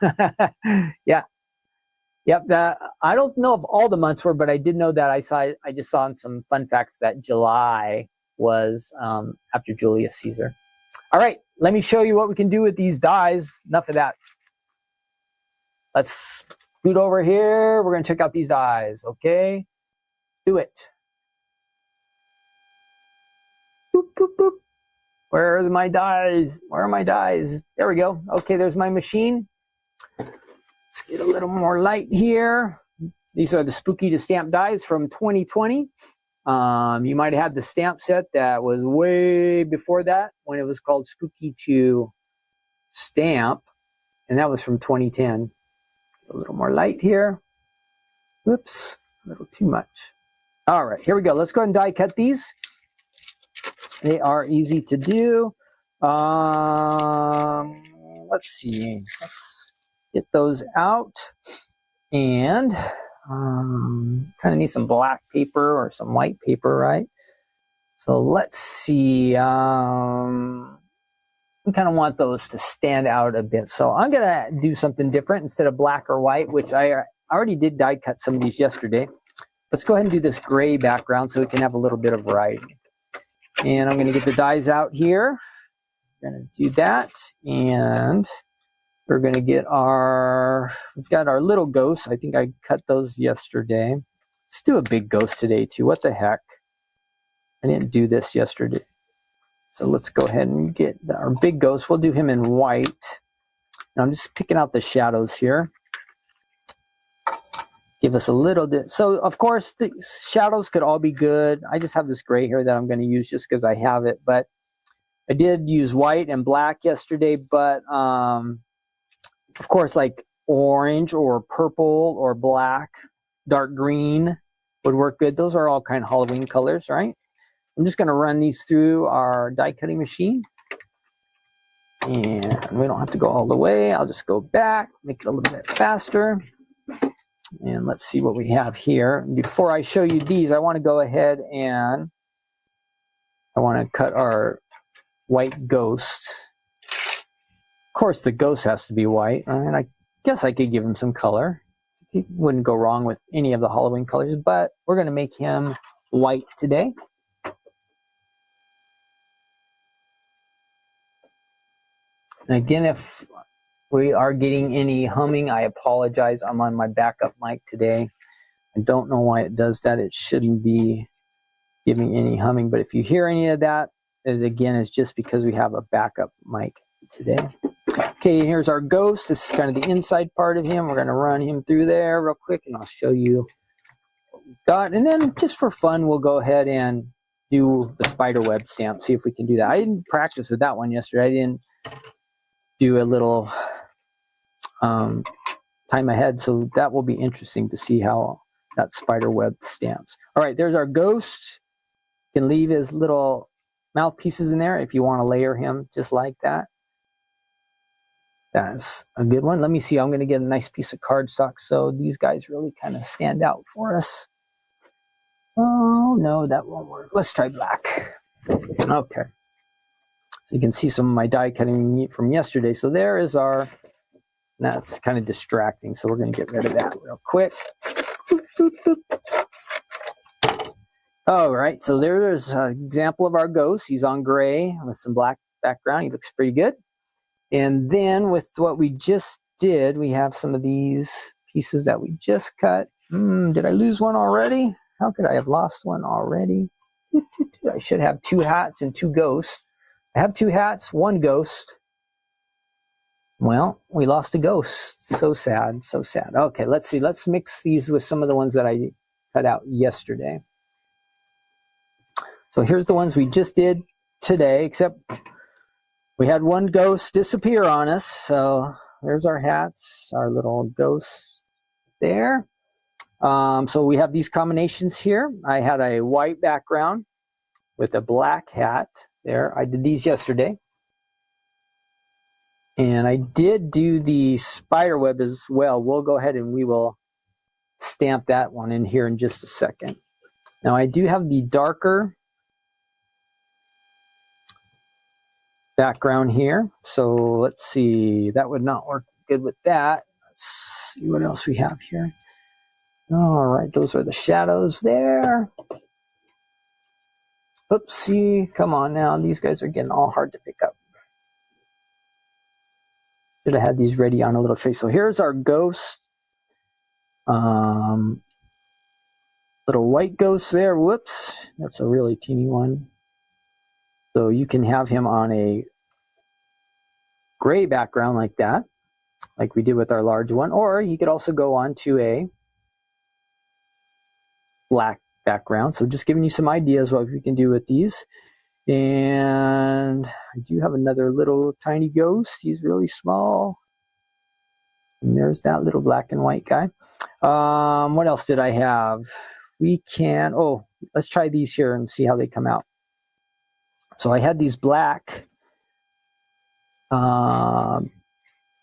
Yeah. Yep, that I don't know if all the months were, but I did know that I just saw in some fun facts that July was after Julius Caesar. All right, let me show you what we can do with these dies. Enough of that. Let's scoot over here. We're going to check out these dies, okay? Do it. Boop, boop, boop. Where are my dies? Where are my dies? There we go. Okay, there's my machine. Let's get a little more light here. These are the Spooky to Stamp dies from 2020. You might have had the stamp set that was way before that when it was called Spooky to Stamp, and that was from 2010. A little more light here. Whoops, a little too much. All right, here we go. Let's go ahead and die cut these. They are easy to do. Let's see. Let's get those out. And kind of need some black paper or some white paper, right? So let's see. We kind of want those to stand out a bit. So I'm going to do something different instead of black or white, which I already did die cut some of these yesterday. Let's go ahead and do this gray background so we can have a little bit of variety. And I'm going to get the dies out here. We're going to do that. And we're going to get we've got our little ghosts. I think I cut those yesterday. Let's do a big ghost today too. What the heck? I didn't do this yesterday. So let's go ahead and get our big ghost. We'll do him in white. And I'm just picking out the shadows here. Give us a little bit. So of course the shadows could all be good. I just have this gray here that I'm going to use just because I have it. But I did use white and black yesterday. But of course, like orange or purple or black, dark green would work good. Those are all kind of Halloween colors, right? I'm just going to run these through our die cutting machine. And we don't have to go all the way. I'll just go back, make it a little bit faster. And let's see what we have here. Before I show you these, I want to go ahead and I want to cut our white ghost. Of course, the ghost has to be white, and I guess I could give him some color. He wouldn't go wrong with any of the Halloween colors, but we're going to make him white today. And again, if we are getting any humming, I apologize. I'm on my backup mic today. I don't know why it does that. It shouldn't be giving any humming, but if you hear any of that, again, it's just because we have a backup mic today. Okay, here's our ghost. This is kind of the inside part of him. We're going to run him through there real quick, and I'll show you what we've got. And then just for fun, we'll go ahead and do the spider web stamp, see if we can do that. I didn't practice with that one yesterday. I didn't do a little time ahead, so that will be interesting to see how that spider web stamps. All right, there's our ghost. You can leave his little mouthpieces in there if you want to layer him just like that. That's a good one. Let me see. I'm going to get a nice piece of cardstock so these guys really kind of stand out for us. Oh, no, that won't work. Let's try black. Okay. So you can see some of my die cutting from yesterday. So there is our, that's kind of distracting. So we're going to get rid of that real quick. Boop, boop, boop. All right. So there's an example of our ghost. He's on gray with some black background. He looks pretty good. And then with what we just did, we have some of these pieces that we just cut. Did I lose one already? How could I have lost one already? I should have 2 hats and 2 ghosts. I have 2 hats, 1 ghost. Well, we lost a ghost. So sad, so sad. Okay, let's see. Let's mix these with some of the ones that I cut out yesterday. So here's the ones we just did today, except we had 1 ghost disappear on us. So there's our hats, our little ghosts there. So we have these combinations here. I had a white background with a black hat there. I did these yesterday. And I did do the spider web as well. We'll go ahead and we will stamp that one in here in just a second. Now I do have the darker background here. So let's see, that would not work good with that. Let's see what else we have here. All right, those are the shadows there. Oopsie, come on now. These guys are getting all hard to pick up. Should have had these ready on a little tray. So here's our ghost. Little white ghost there. Whoops, that's a really teeny one. So you can have him on a gray background like that, like we did with our large one, or he could also go on to a black background. So just giving you some ideas what we can do with these. And I do have another little tiny ghost. He's really small. And there's that little black and white guy. What else did I have? We can, let's try these here and see how they come out. So I had these black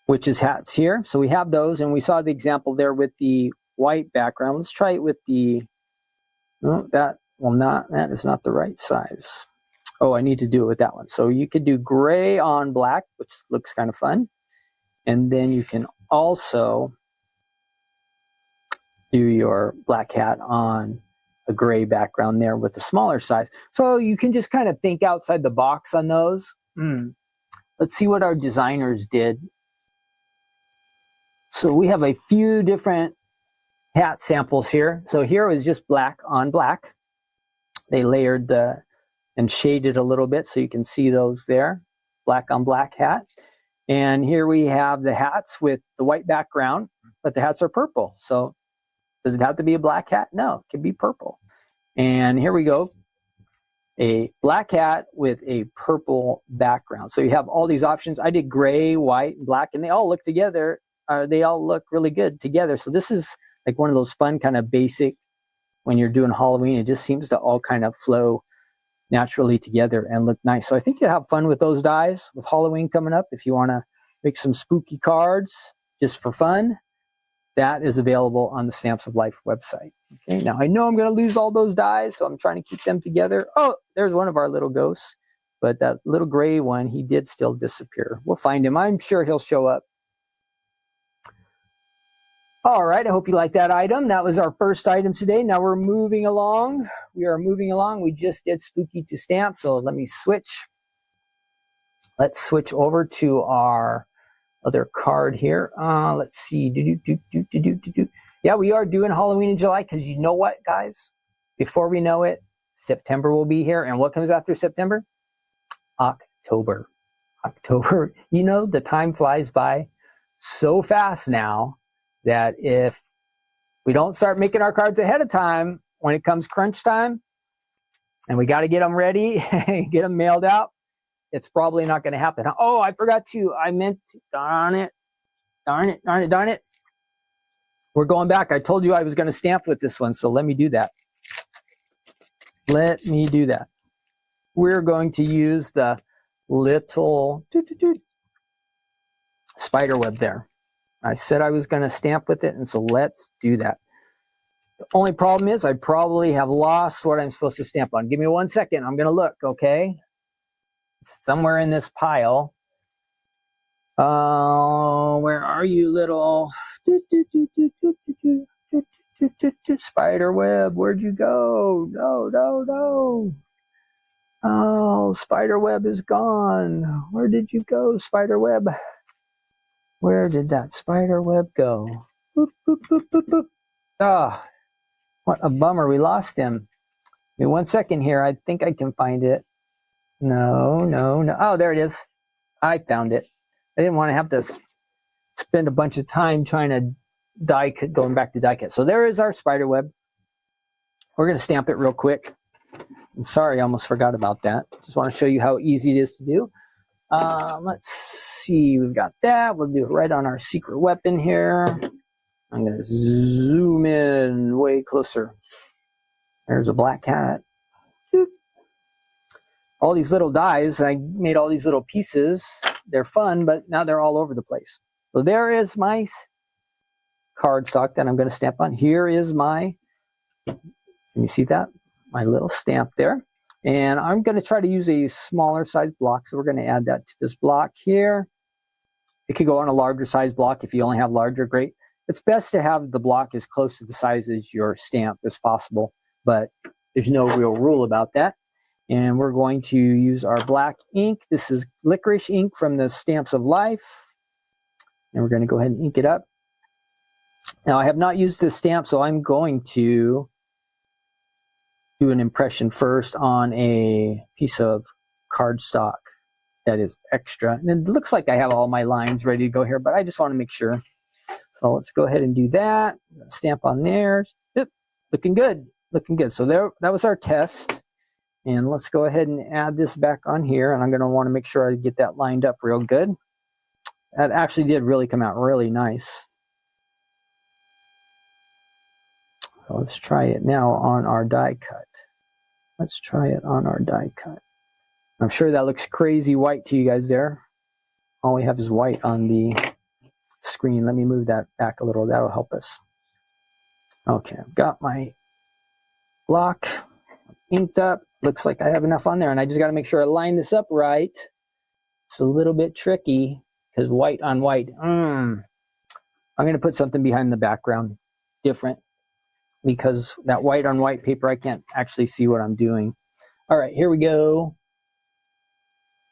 witches hats here. So we have those, and we saw the example there with the white background. Let's try it with the, that is not the right size. Oh, I need to do it with that one. So you could do gray on black, which looks kind of fun. And then you can also do your black hat on a gray background there with the smaller size. So you can just kind of think outside the box on those. Let's see what our designers did. So we have a few different hat samples here. So here was just black on black. They layered and shaded a little bit so you can see those there. Black on black hat. And here we have the hats with the white background, but the hats are purple. So does it have to be a black hat? No, it can be purple. And here we go. A black hat with a purple background. So you have all these options. I did gray, white, and black, and they all look together. They all look really good together. So this is like one of those fun kind of basic, when you're doing Halloween, it just seems to all kind of flow naturally together and look nice. So I think you'll have fun with those dies with Halloween coming up. If you want to make some spooky cards just for fun, that is available on the Stamps of Life website. Okay, now I know I'm going to lose all those dies, so I'm trying to keep them together. Oh, there's one of our little ghosts, but that little gray one, he did still disappear. We'll find him. I'm sure he'll show up. All right, I hope you like that item. That was our first item today. Now we're moving along. We are moving along. We just did spooky to stamp, so let me switch. Let's switch over to our other card here. Let's see. Yeah, we are doing Halloween in July because you know what, guys? Before we know it, September will be here. And what comes after September? October. October. You know, the time flies by so fast now that if we don't start making our cards ahead of time, when it comes crunch time, and we got to get them ready, get them mailed out, it's probably not going to happen. Oh, I forgot to. I meant to. Darn it. We're going back. I told you I was going to stamp with this one, so let me do that. We're going to use the little spider web there. I said I was going to stamp with it, and so let's do that. The only problem is I probably have lost what I'm supposed to stamp on. Give me 1 second. I'm going to look, okay? Somewhere in this pile. Where are you, little spider web? Where'd you go? No. Oh, spider web is gone. Where did you go, spider web? Where did that spider web go? Boop, boop, boop, boop, boop. Ah, what a bummer. We lost him. Give me 1 second here. I think I can find it. No. Oh, there it is. I found it. I didn't want to have to spend a bunch of time trying to die cut, going back to die cut. So there is our spider web. We're going to stamp it real quick. I'm sorry, I almost forgot about that. Just want to show you how easy it is to do. Let's see. We've got that. We'll do it right on our secret weapon here. I'm going to zoom in way closer. There's a black cat. All these little dies, I made all these little pieces. They're fun, but now they're all over the place. So there is my cardstock that I'm going to stamp on. Here is my, can you see that? My little stamp there. And I'm going to try to use a smaller size block. So we're going to add that to this block here. It could go on a larger size block if you only have larger, great. It's best to have the block as close to the size as your stamp as possible, but there's no real rule about that. And we're going to use our black ink. This is licorice ink from the Stamps of Life. And we're going to go ahead and ink it up. Now, I have not used this stamp, so I'm going to do an impression first on a piece of cardstock that is extra. And it looks like I have all my lines ready to go here, but I just want to make sure. So let's go ahead and do that. Stamp on there. Yep, looking good. Looking good. So there, that was our test. And let's go ahead and add this back on here. And I'm going to want to make sure I get that lined up real good. That actually did really come out really nice. So let's try it now on our die cut. Let's try it on our die cut. I'm sure that looks crazy white to you guys there. All we have is white on the screen. Let me move that back a little. That'll help us. Okay, I've got my block inked up. Looks like I have enough on there, and I just got to make sure I line this up right. It's a little bit tricky because white on white. I'm going to put something behind the background different because that white on white paper, I can't actually see what I'm doing. All right, here we go.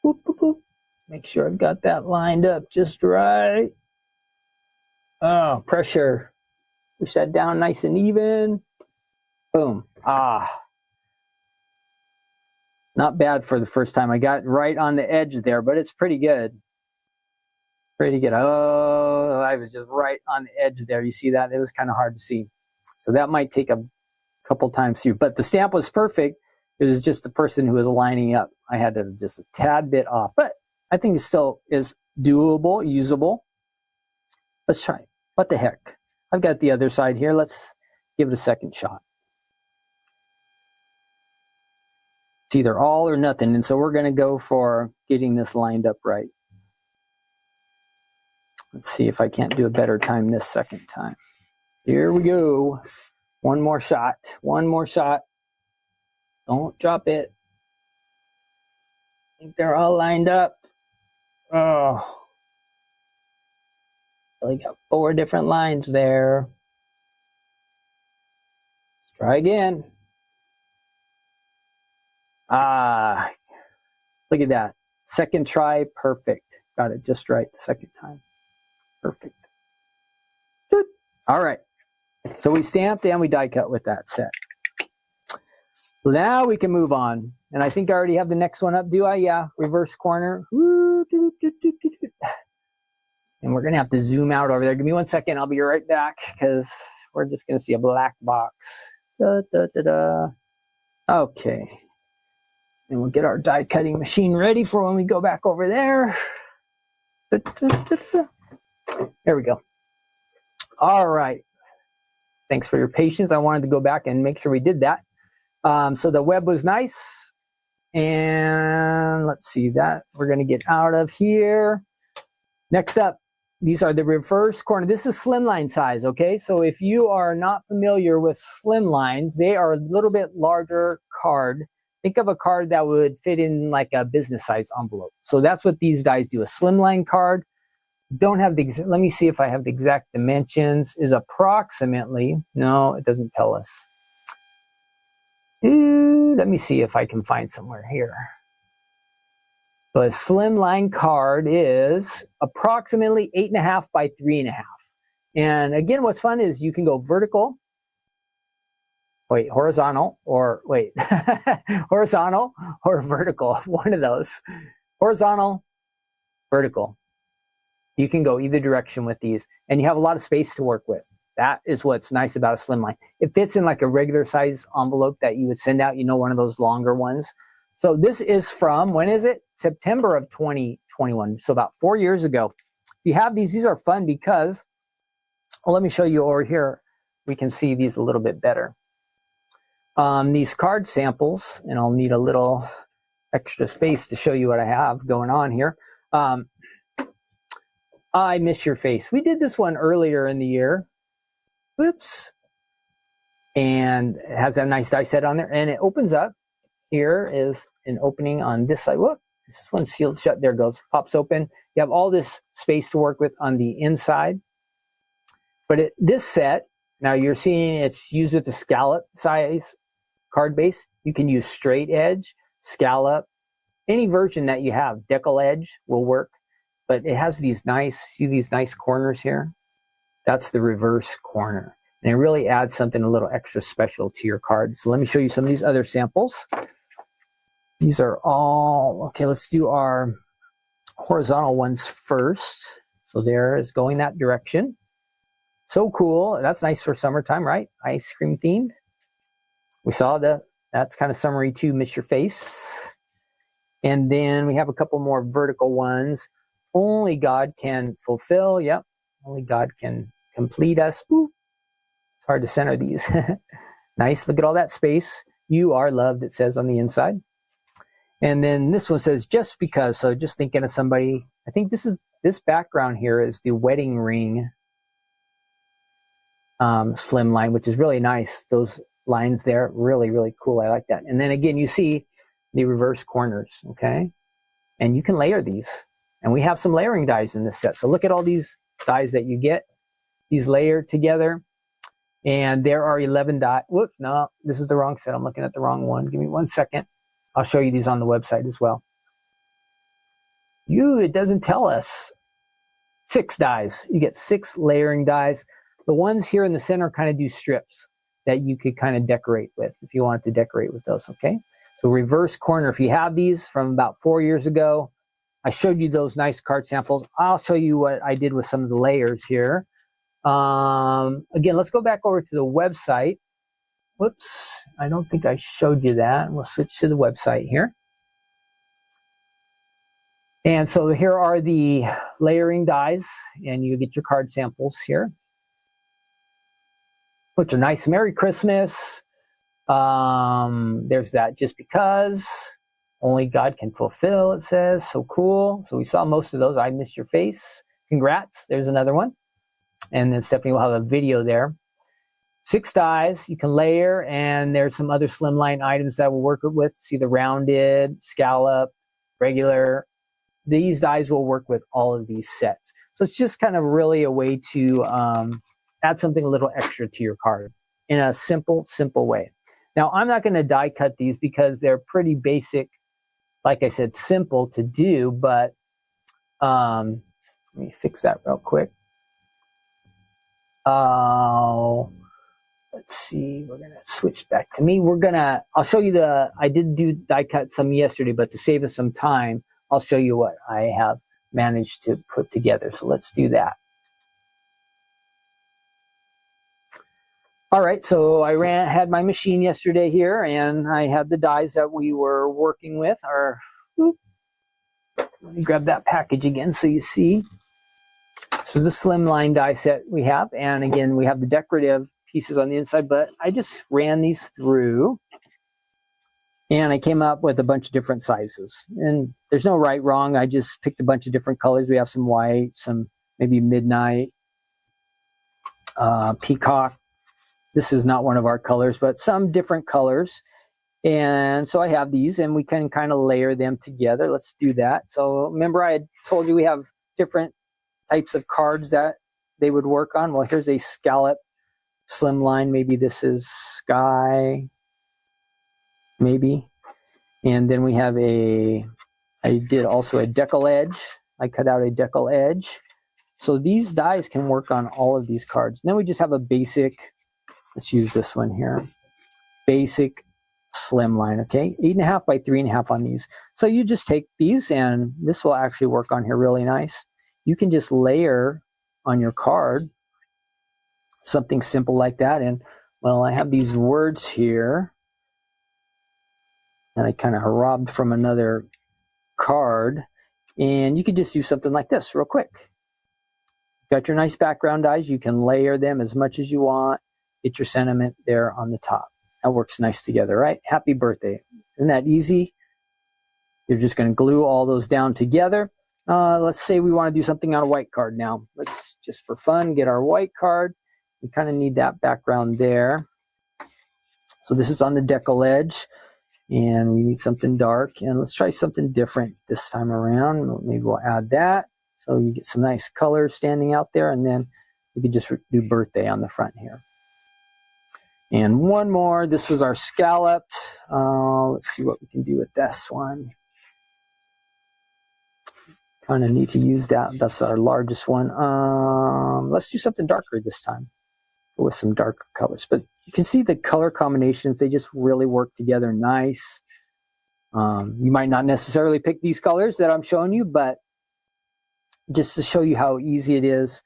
Boop, boop, boop. Make sure I've got that lined up just right. Oh, pressure. Push that down nice and even. Boom. Ah. Not bad for the first time. I got right on the edge there, but it's pretty good. Pretty good. Oh, I was just right on the edge there. You see that? It was kind of hard to see. So that might take a couple times through. But the stamp was perfect. It was just the person who was lining up. I had to just a tad bit off. But I think it still is doable, usable. Let's try it. What the heck? I've got the other side here. Let's give it a second shot. It's either all or nothing. And so we're going to go for getting this lined up right. Let's see if I can't do a better time this second time. Here we go. One more shot. One more shot. Don't drop it. I think they're all lined up. Oh. I got 4 different lines there. Let's try again. Ah, look at that. Second try, perfect. Got it just right the second time. Perfect. Good. All right. So we stamped and we die cut with that set. Now we can move on. And I think I already have the next one up, do I? Yeah, reverse corner. And we're going to have to zoom out over there. Give me 1 second. I'll be right back because we're just going to see a black box. Da, da, da, da. Okay. And we'll get our die cutting machine ready for when we go back over there. Da, da, da, da. There we go. All right. Thanks for your patience. I wanted to go back and make sure we did that. So the web was nice. And let's see that. We're going to get out of here. Next up, these are the reverse corner. This is slimline size, okay? So if you are not familiar with slimlines, they are a little bit larger card. Think of a card that would fit in like a business size envelope. So that's what these dies do. A slimline card. Don't have the, let me see if I have the exact dimensions. Is approximately, no, it doesn't tell us. Let me see if I can find somewhere here. So a slimline card is approximately 8.5 by 3.5. And again, what's fun is you can go vertical, horizontal, or horizontal or vertical, one of those. Horizontal, vertical. You can go either direction with these, and you have a lot of space to work with. That is what's nice about a slimline. It fits in like a regular size envelope that you would send out, one of those longer ones. So this is from, when is it? September of 2021. So about 4 years ago. If you have these are fun because, well, let me show you over here. We can see these a little bit better. These card samples, and I'll need a little extra space to show you what I have going on here. I miss your face. We did this one earlier in the year. Oops. And it has that nice die set on there. And it opens up. Here is an opening on this side. Whoop. This one's sealed shut. There it goes. Pops open. You have all this space to work with on the inside. But this set, now you're seeing it's used with the scallop size card base. You can use straight edge, scallop, any version that you have. Decal edge will work, but it has these nice, see these nice corners here? That's the reverse corner. And it really adds something a little extra special to your card. So let me show you some of these other samples. These are all, okay, let's do our horizontal ones first. So there is going that direction. So cool. That's nice for summertime, right? Ice cream themed. We saw that's kind of summery too, Miss Your Face. And then we have a couple more vertical ones. Only God can fulfill. Yep. Only God can complete us. Ooh. It's hard to center these. Nice. Look at all that space. You are loved, it says on the inside. And then this one says, just because. So just thinking of somebody. I think this background here is the wedding ring slimline, which is really nice. Those lines there, really, really cool. I like that. And then again, you see the reverse corners, okay? And you can layer these. And we have some layering dies in this set. So look at all these dies that you get. These layered together. And there are 11 dies. Whoops, no, this is the wrong set. I'm looking at the wrong one. Give me 1 second. I'll show you these on the website as well. It doesn't tell us. 6 dies. You get 6 layering dies. The ones here in the center kind of do strips that you could kind of decorate with if you wanted to decorate with those, okay? So reverse corner, if you have these from about 4 years ago, I showed you those nice card samples. I'll show you what I did with some of the layers here. Again, let's go back over to the website. Whoops, I don't think I showed you that. We'll switch to the website here. And so here are the layering dies, and you get your card samples here, which are nice. Merry Christmas. There's that just because. Only God can fulfill, it says. So cool. So we saw most of those. I Missed Your Face. Congrats. There's another one. And then Stephanie will have a video there. 6 dies you can layer, and there's some other slimline items that we'll work with. See the rounded, scallop, regular. These dies will work with all of these sets. So it's just kind of really a way to add something a little extra to your card in a simple, simple way. Now, I'm not going to die cut these because they're pretty basic, like I said, simple to do, but let me fix that real quick. Let's see, we're going to switch back to me. I'll show you I did do die cut some yesterday, but to save us some time, I'll show you what I have managed to put together. So let's do that. All right, so I had my machine yesterday here, and I had the dies that we were working with. Let me grab that package again so you see. This is the slimline die set we have, and again, we have the decorative pieces on the inside, but I just ran these through, and I came up with a bunch of different sizes. And there's no right, wrong. I just picked a bunch of different colors. We have some white, some maybe midnight, peacock. This is not one of our colors, but some different colors. And so I have these, and we can kind of layer them together. Let's do that. So remember I had told you we have different types of cards that they would work on. Well, here's a scallop slimline. Maybe this is sky, maybe. And then we have I did also a decal edge. I cut out a decal edge. So these dies can work on all of these cards. And then we just have a basic, let's use this one here, basic slimline, okay? 8.5 by 3.5 on these. So you just take these, and this will actually work on here really nice. You can just layer on your card something simple like that. And well, I have these words here that I kind of robbed from another card, and you could just do something like this real quick. Got your nice background dies. You can layer them as much as you want. Get your sentiment there on the top. That works nice together, right? Happy birthday. Isn't that easy? You're just going to glue all those down together. Let's say we want to do something on a white card now. Let's just for fun get our white card. We kind of need that background there. So this is on the decal edge, and we need something dark. And let's try something different this time around. Maybe we'll add that. So you get some nice colors standing out there. And then we could just do birthday on the front here. And one more. This was our scalloped. Let's see what we can do with this one. Kind of need to use that. That's our largest one. Let's do something darker this time with some darker colors. But you can see the color combinations. They just really work together nice. You might not necessarily pick these colors that I'm showing you, but just to show you how easy it is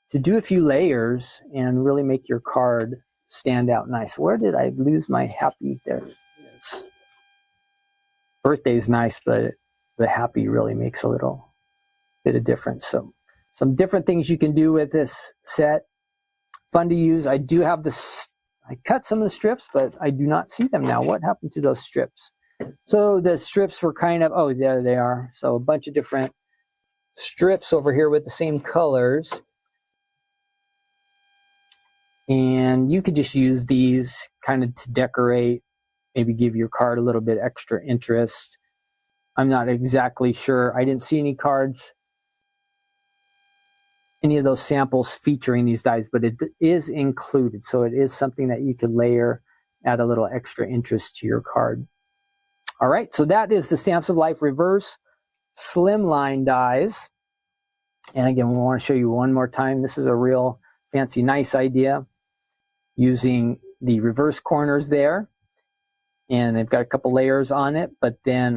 to do a few layers and really make your card stand out nice. Where did I lose my happy? There it is. Birthday's nice, but the happy really makes a little bit of difference. So some different things you can do with this set. Fun to use. I do have this, I cut some of the strips, but I do not see them now. What happened to those strips? So the strips were kind of, oh, there they are. So a bunch of different strips over here with the same colors. And you could just use these kind of to decorate, maybe give your card a little bit extra interest. I'm not exactly sure. I didn't see any cards, any of those samples featuring these dies, but it is included. So it is something that you could layer, add a little extra interest to your card. All right, so that is the Stamps of Life Reverse Slimline Dies. And again, we want to show you one more time. This is a real fancy, nice idea using the reverse corners there. And they've got a couple layers on it, but then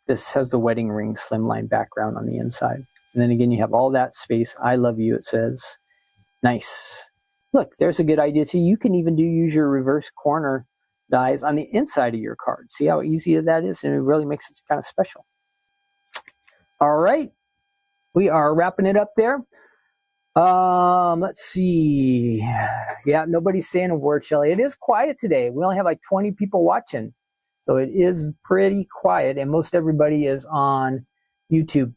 this has the wedding ring slimline background on the inside. And then again, you have all that space. I love you, it says. Nice. Look, there's a good idea too. You can even use your reverse corner dies on the inside of your card. See how easy that is? And it really makes it kind of special. All right. We are wrapping it up there. Let's see. Yeah, nobody's saying a word, Shelly. It is quiet today. We only have like 20 people watching. So it is pretty quiet, and most everybody is on YouTube.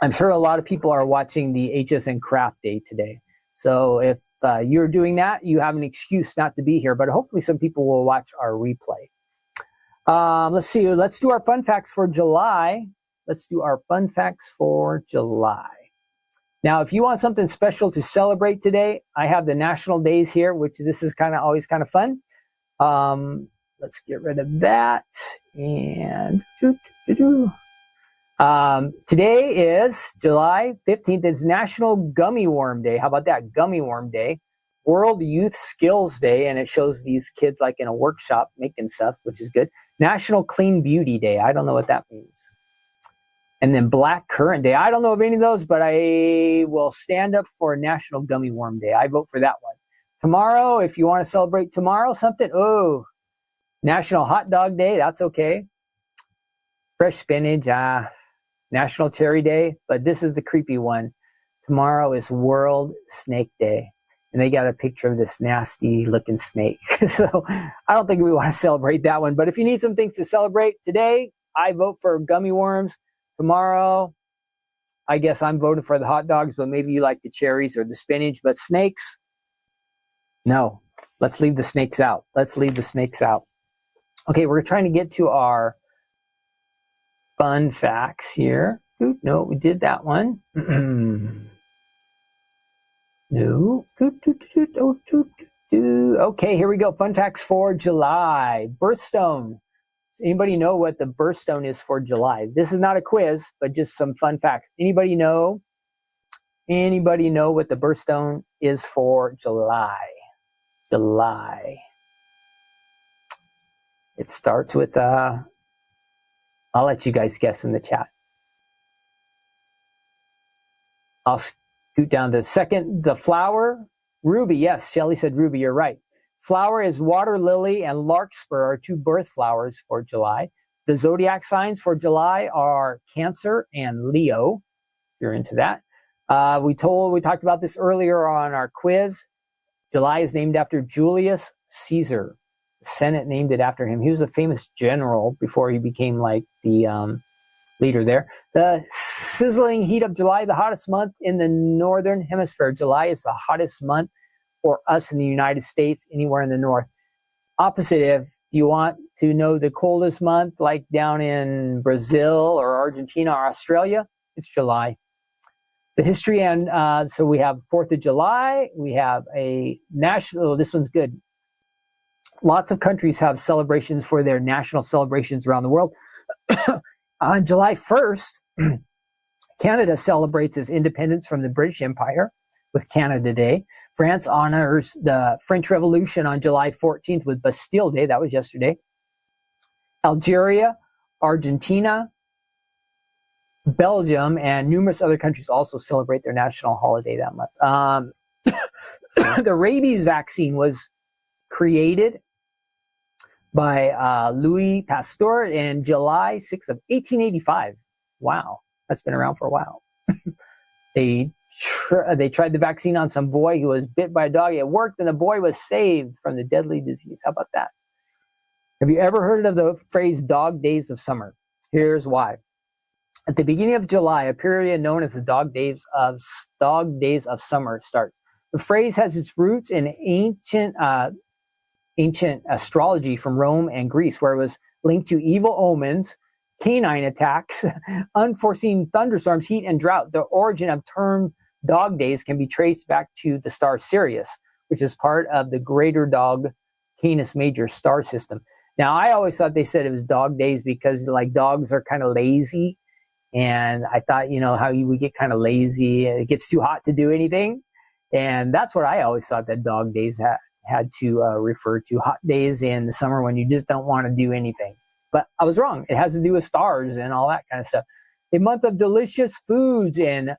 I'm sure a lot of people are watching the HSN Craft Day today. So if you're doing that, you have an excuse not to be here, but hopefully some people will watch our replay. Let's see. Let's do our fun facts for July. Let's do our fun facts for July. Now, if you want something special to celebrate today, I have the national days here, which this is always kind of fun. Let's get rid of that. And today is July 15th. It's National Gummy Worm Day. How about that? Gummy Worm Day. World Youth Skills Day, and it shows these kids like in a workshop making stuff, which is good. National Clean Beauty Day. I don't know what that means. And then Black Currant Day. I don't know of any of those, but I will stand up for National Gummy Worm Day. I vote for that one. Tomorrow, if you want to celebrate tomorrow something, National Hot Dog Day. That's okay. Fresh spinach. National Cherry Day. But this is the creepy one. Tomorrow is World Snake Day. And they got a picture of this nasty looking snake. So I don't think we want to celebrate that one. But if you need some things to celebrate today, I vote for gummy worms. Tomorrow, I guess I'm voting for the hot dogs, but maybe you like the cherries or the spinach. But snakes, no. Let's leave the snakes out. Let's leave the snakes out. Okay, we're trying to get to our fun facts here. No, we did that one. No. Okay, here we go. Fun facts for July. Birthstone. Does anybody know what the birthstone is for July? This is not a quiz, but just some fun facts. Anybody know? Anybody know what the birthstone is for July? July. It starts with I'll let you guys guess in the chat. I'll scoot down to the second. The flower, ruby. Yes, Shelly said ruby. You're right. Flower is water lily and larkspur are two birth flowers for July. The zodiac signs for July are Cancer and Leo. If you're into that. We talked about this earlier on our quiz. July is named after Julius Caesar. The Senate named it after him. He was a famous general before he became like the leader there. The sizzling heat of July, the hottest month in the northern hemisphere. July is the hottest month for us in the United States, anywhere in the north. Opposite, if you want to know the coldest month, like down in Brazil or Argentina or Australia, it's July. The history, and so we have 4th of July. We have a national, this one's good. Lots of countries have celebrations for their national celebrations around the world. On July 1st, Canada celebrates its independence from the British Empire with Canada Day. France honors the French Revolution on July 14th with Bastille Day. That was yesterday. Algeria, Argentina, Belgium, and numerous other countries also celebrate their national holiday that month. The rabies vaccine was created by Louis Pasteur in July 6th of 1885. Wow, that's been around for a while. They tried the vaccine on some boy who was bit by a dog. It worked, and the boy was saved from the deadly disease. How about that? Have you ever heard of the phrase dog days of summer? Here's why. At the beginning of July, a period known as the dog days of summer starts. The phrase has its roots in ancient astrology from Rome and Greece, where it was linked to evil omens, canine attacks, unforeseen thunderstorms, heat, and drought. The origin of term dog days can be traced back to the star Sirius, which is part of the greater dog Canis Major star system. Now, I always thought they said it was dog days because like dogs are kind of lazy. And I thought, how you would get kind of lazy. It gets too hot to do anything. And that's what I always thought that dog days had to refer to. Hot days in the summer when you just don't want to do anything. But I was wrong. It has to do with stars and all that kind of stuff. A month of delicious foods and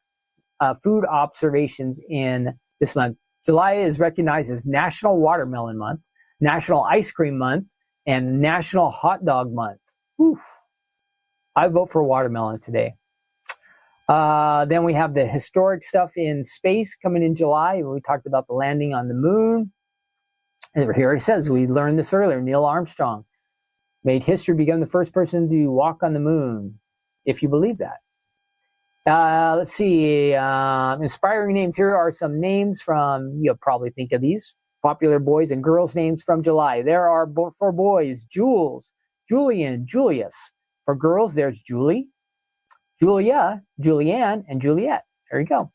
food observations in this month. July is recognized as National Watermelon Month, National Ice Cream Month, and National Hot Dog Month. Whew. I vote for watermelon today. Then we have the historic stuff in space coming in July. We talked about the landing on the moon. And here it says, we learned this earlier, Neil Armstrong made history, become the first person to walk on the moon, if you believe that. Let's see, inspiring names. Here are some names from, you'll probably think of these, popular boys and girls names from July. There are, for boys, Jules, Julian, Julius. For girls, there's Julie, Julia, Julianne, and Juliet. There you go.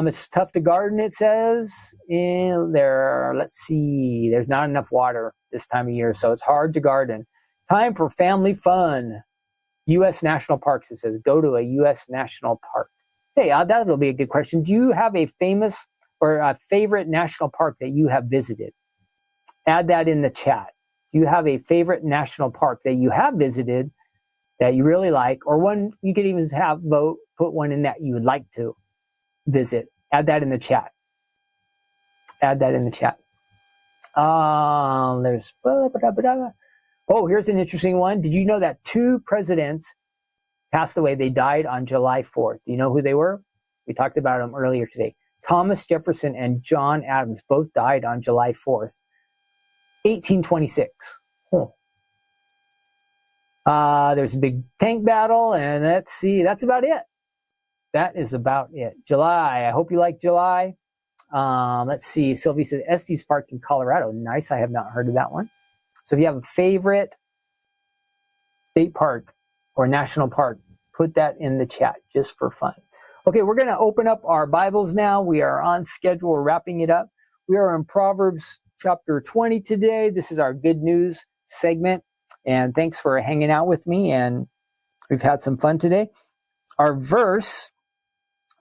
It's tough to garden, it says. Let's see, there's not enough water this time of year, so it's hard to garden. Time for family fun. U.S. National Parks, it says. Go to a U.S. National Park. Hey, that'll be a good question. Do you have a famous or a favorite national park that you have visited? Add that in the chat. Do you have a favorite national park that you have visited that you really like, or one you could even put one in that you would like to visit? Add that in the chat. Add that in the chat. There's here's an interesting one. Did you know that 2 presidents passed away? They died on July 4th. Do you know who they were? We talked about them earlier today. Thomas Jefferson and John Adams both died on July 4th, 1826. There's a big tank battle, and let's see, that's about it. That is about it. July. I hope you like July. Let's see. Sylvie said Estes Park in Colorado. Nice. I have not heard of that one. So if you have a favorite state park or national park, put that in the chat just for fun. Okay, we're going to open up our Bibles now. We are on schedule. We're wrapping it up. We are in Proverbs chapter 20 today. This is our good news segment. And thanks for hanging out with me. And we've had some fun today. Our verse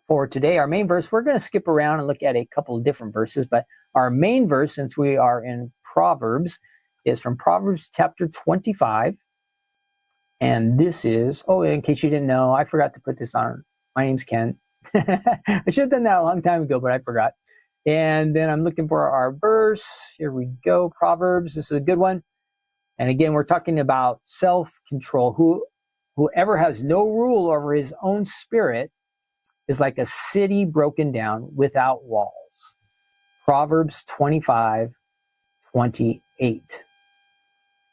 for today, our main verse, we're going to skip around and look at a couple of different verses. But our main verse, since we are in Proverbs, is from Proverbs chapter 25. And this is, in case you didn't know, I forgot to put this on. My name's Ken. I should have done that a long time ago, but I forgot. And then I'm looking for our verse. Here we go. Proverbs. This is a good one. And again, we're talking about self-control. Whoever has no rule over his own spirit is like a city broken down without walls. Proverbs 25:28.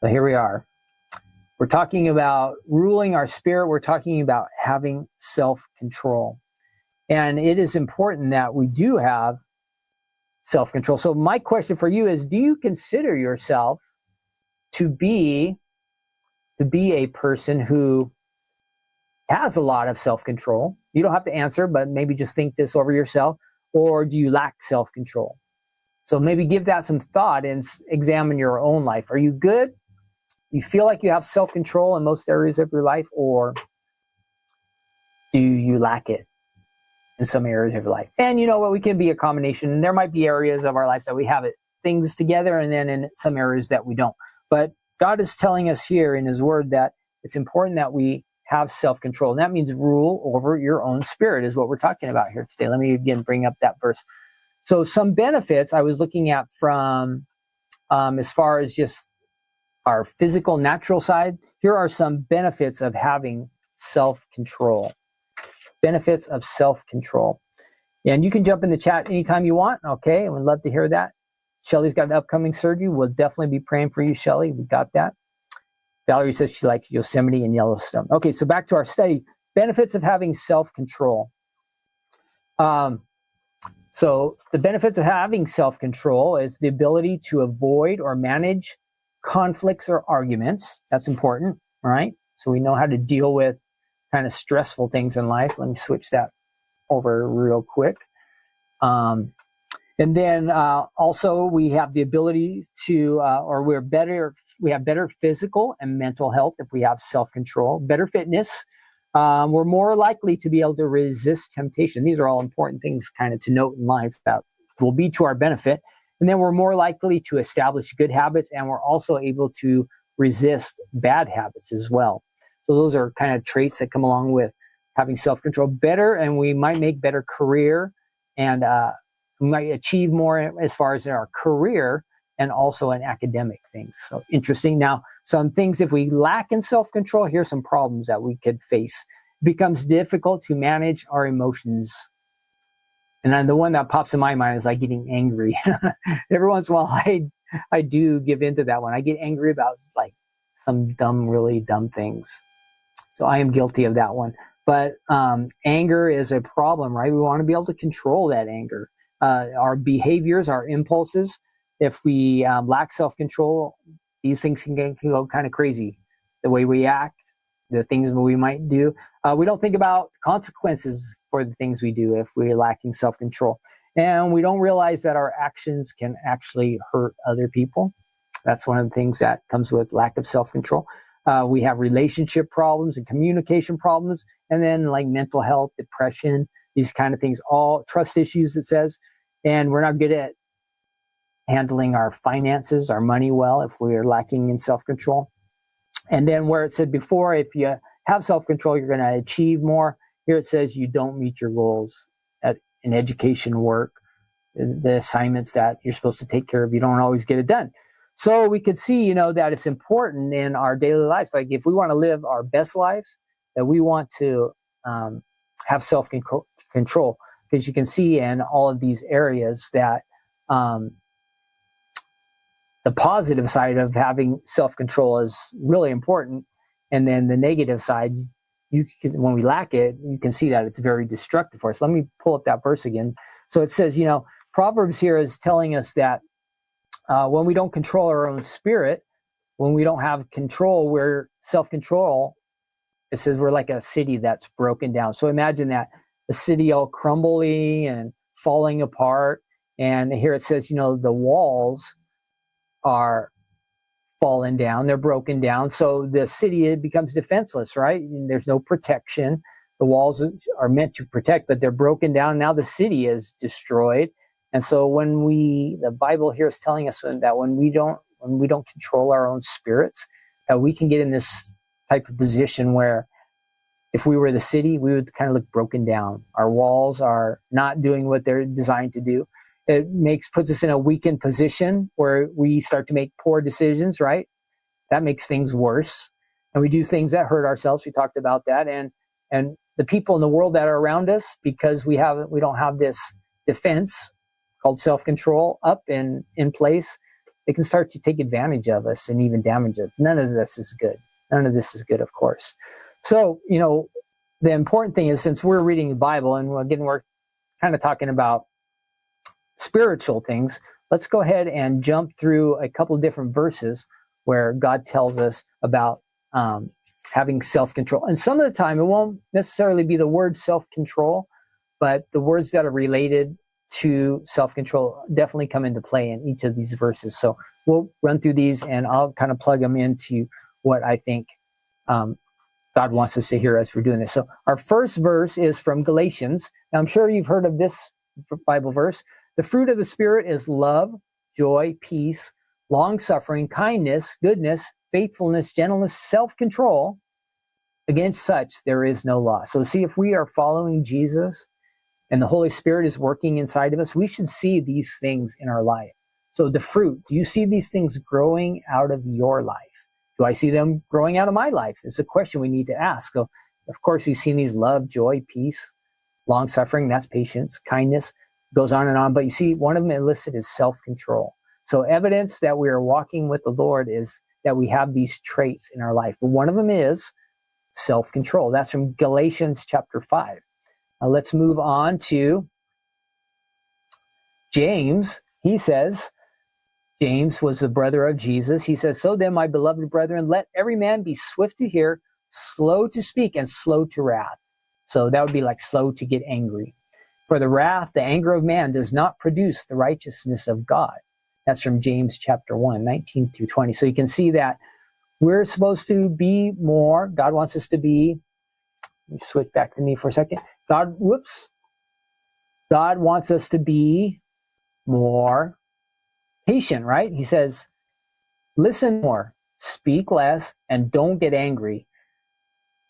So here we are. We're talking about ruling our spirit. We're talking about having self-control. And it is important that we do have self-control. So my question for you is, do you consider yourself to be a person who has a lot of self-control? You don't have to answer, but maybe just think this over yourself. Or do you lack self-control? So maybe give that some thought and examine your own life. Are you good? You feel like you have self-control in most areas of your life, or do you lack it in some areas of your life? And you know what? We can be a combination. There might be areas of our lives that we have things together, and then in some areas that we don't. But God is telling us here in his word that it's important that we have self-control. And that means rule over your own spirit is what we're talking about here today. Let me again bring up that verse. So some benefits I was looking at from as far as just our physical, natural side. Here are some benefits of having self-control. Benefits of self-control. And you can jump in the chat anytime you want. Okay, I would love to hear that. Shelly's got an upcoming surgery. We'll definitely be praying for you, Shelly. We got that. Valerie says she likes Yosemite and Yellowstone. Okay, so back to our study. Benefits of having self-control. So the benefits of having self-control is the ability to avoid or manage conflicts or arguments. That's important, all right? So we know how to deal with kind of stressful things in life. Let me switch that over real quick. And then also we have the ability to, we have better physical and mental health if we have self-control, better fitness. We're more likely to be able to resist temptation. These are all important things kind of to note in life that will be to our benefit. And then we're more likely to establish good habits, and we're also able to resist bad habits as well. So those are kind of traits that come along with having self-control. Better, and we might make better career, and we might achieve more as far as in our career and also in academic things. So interesting. Now, some things, if we lack in self-control, here's some problems that we could face. It becomes difficult to manage our emotions. And then the one that pops in my mind is like getting angry. Every once in a while, I do give into that one. I get angry about like some really dumb things. So I am guilty of that one. But anger is a problem, right? We want to be able to control that anger. Our behaviors, our impulses. If we lack self-control, these things can go kind of crazy. The way we act, the things we might do. We don't think about consequences for the things we do if we're lacking self-control. And we don't realize that our actions can actually hurt other people. That's one of the things that comes with lack of self-control. We have relationship problems and communication problems, and then like mental health, depression, these kind of things, all trust issues, it says. And we're not good at handling our finances, our money well, if we're lacking in self-control. And then where it said before, if you have self-control, you're going to achieve more. Here it says you don't meet your goals in education, work, the assignments that you're supposed to take care of, you don't always get it done. So we could see, that it's important in our daily lives. Like if we want to live our best lives, that we want to have self-control, because you can see in all of these areas that the positive side of having self-control is really important. And then the negative side, when we lack it, you can see that it's very destructive for us. Let me pull up that verse again. So it says, Proverbs here is telling us that when we don't control our own spirit, when we don't have control, we're self-control. It says we're like a city that's broken down. So imagine that, a city all crumbly and falling apart. And here it says, the walls are fallen down, they're broken down. So the city, it becomes defenseless, right? And there's no protection. The walls are meant to protect, but they're broken down. Now the city is destroyed. And so the Bible here is telling us that when we don't control our own spirits, that we can get in this type of position where if we were the city, we would kind of look broken down. Our walls are not doing what they're designed to do. It puts us in a weakened position where we start to make poor decisions, right? That makes things worse. And we do things that hurt ourselves. We talked about that. And the people in the world that are around us, because we don't have this defense called self-control up in place, they can start to take advantage of us and even damage us. None of this is good. None of this is good, of course. So, the important thing is, since we're reading the Bible, and we're kind of talking about spiritual things, let's go ahead and jump through a couple of different verses where God tells us about having self-control. And some of the time, it won't necessarily be the word self-control, but the words that are related to self-control definitely come into play in each of these verses. So we'll run through these, and I'll kind of plug them into what I think God wants us to hear as we're doing this. So our first verse is from Galatians. Now, I'm sure you've heard of this Bible verse. The fruit of the Spirit is love, joy, peace, long-suffering, kindness, goodness, faithfulness, gentleness, self-control. Against such, there is no law. So see, if we are following Jesus and the Holy Spirit is working inside of us, we should see these things in our life. So the fruit, do you see these things growing out of your life? Do I see them growing out of my life? It's a question we need to ask. So, of course, we've seen these: love, joy, peace, long-suffering, that's patience, kindness, goes on and on. But you see, one of them enlisted is self-control. So evidence that we are walking with the Lord is that we have these traits in our life. But one of them is self-control. That's from Galatians chapter 5. Now let's move on to James. He says, James was the brother of Jesus. He says, so then, my beloved brethren, let every man be swift to hear, slow to speak, and slow to wrath. So that would be like slow to get angry. For the wrath, the anger of man, does not produce the righteousness of God. That's from James chapter 1, 19 through 20. So you can see that we're supposed to be more. God wants us to be, let me switch back to me for a second. God wants us to be more patient, right? He says, listen more, speak less, and don't get angry.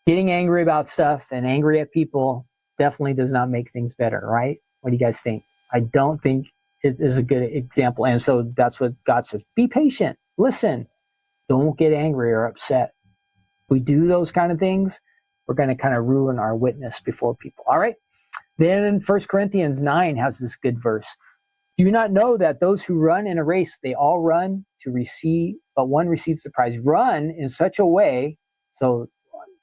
Getting angry about stuff and angry at people definitely does not make things better, right? What do you guys think? I don't think it is a good example. And so that's what God says. Be patient. Listen. Don't get angry or upset. If we do those kind of things, we're going to kind of ruin our witness before people. All right. Then 1 Corinthians 9 has this good verse. Do you not know that those who run in a race, they all run to receive, but one receives the prize? Run in such a way. So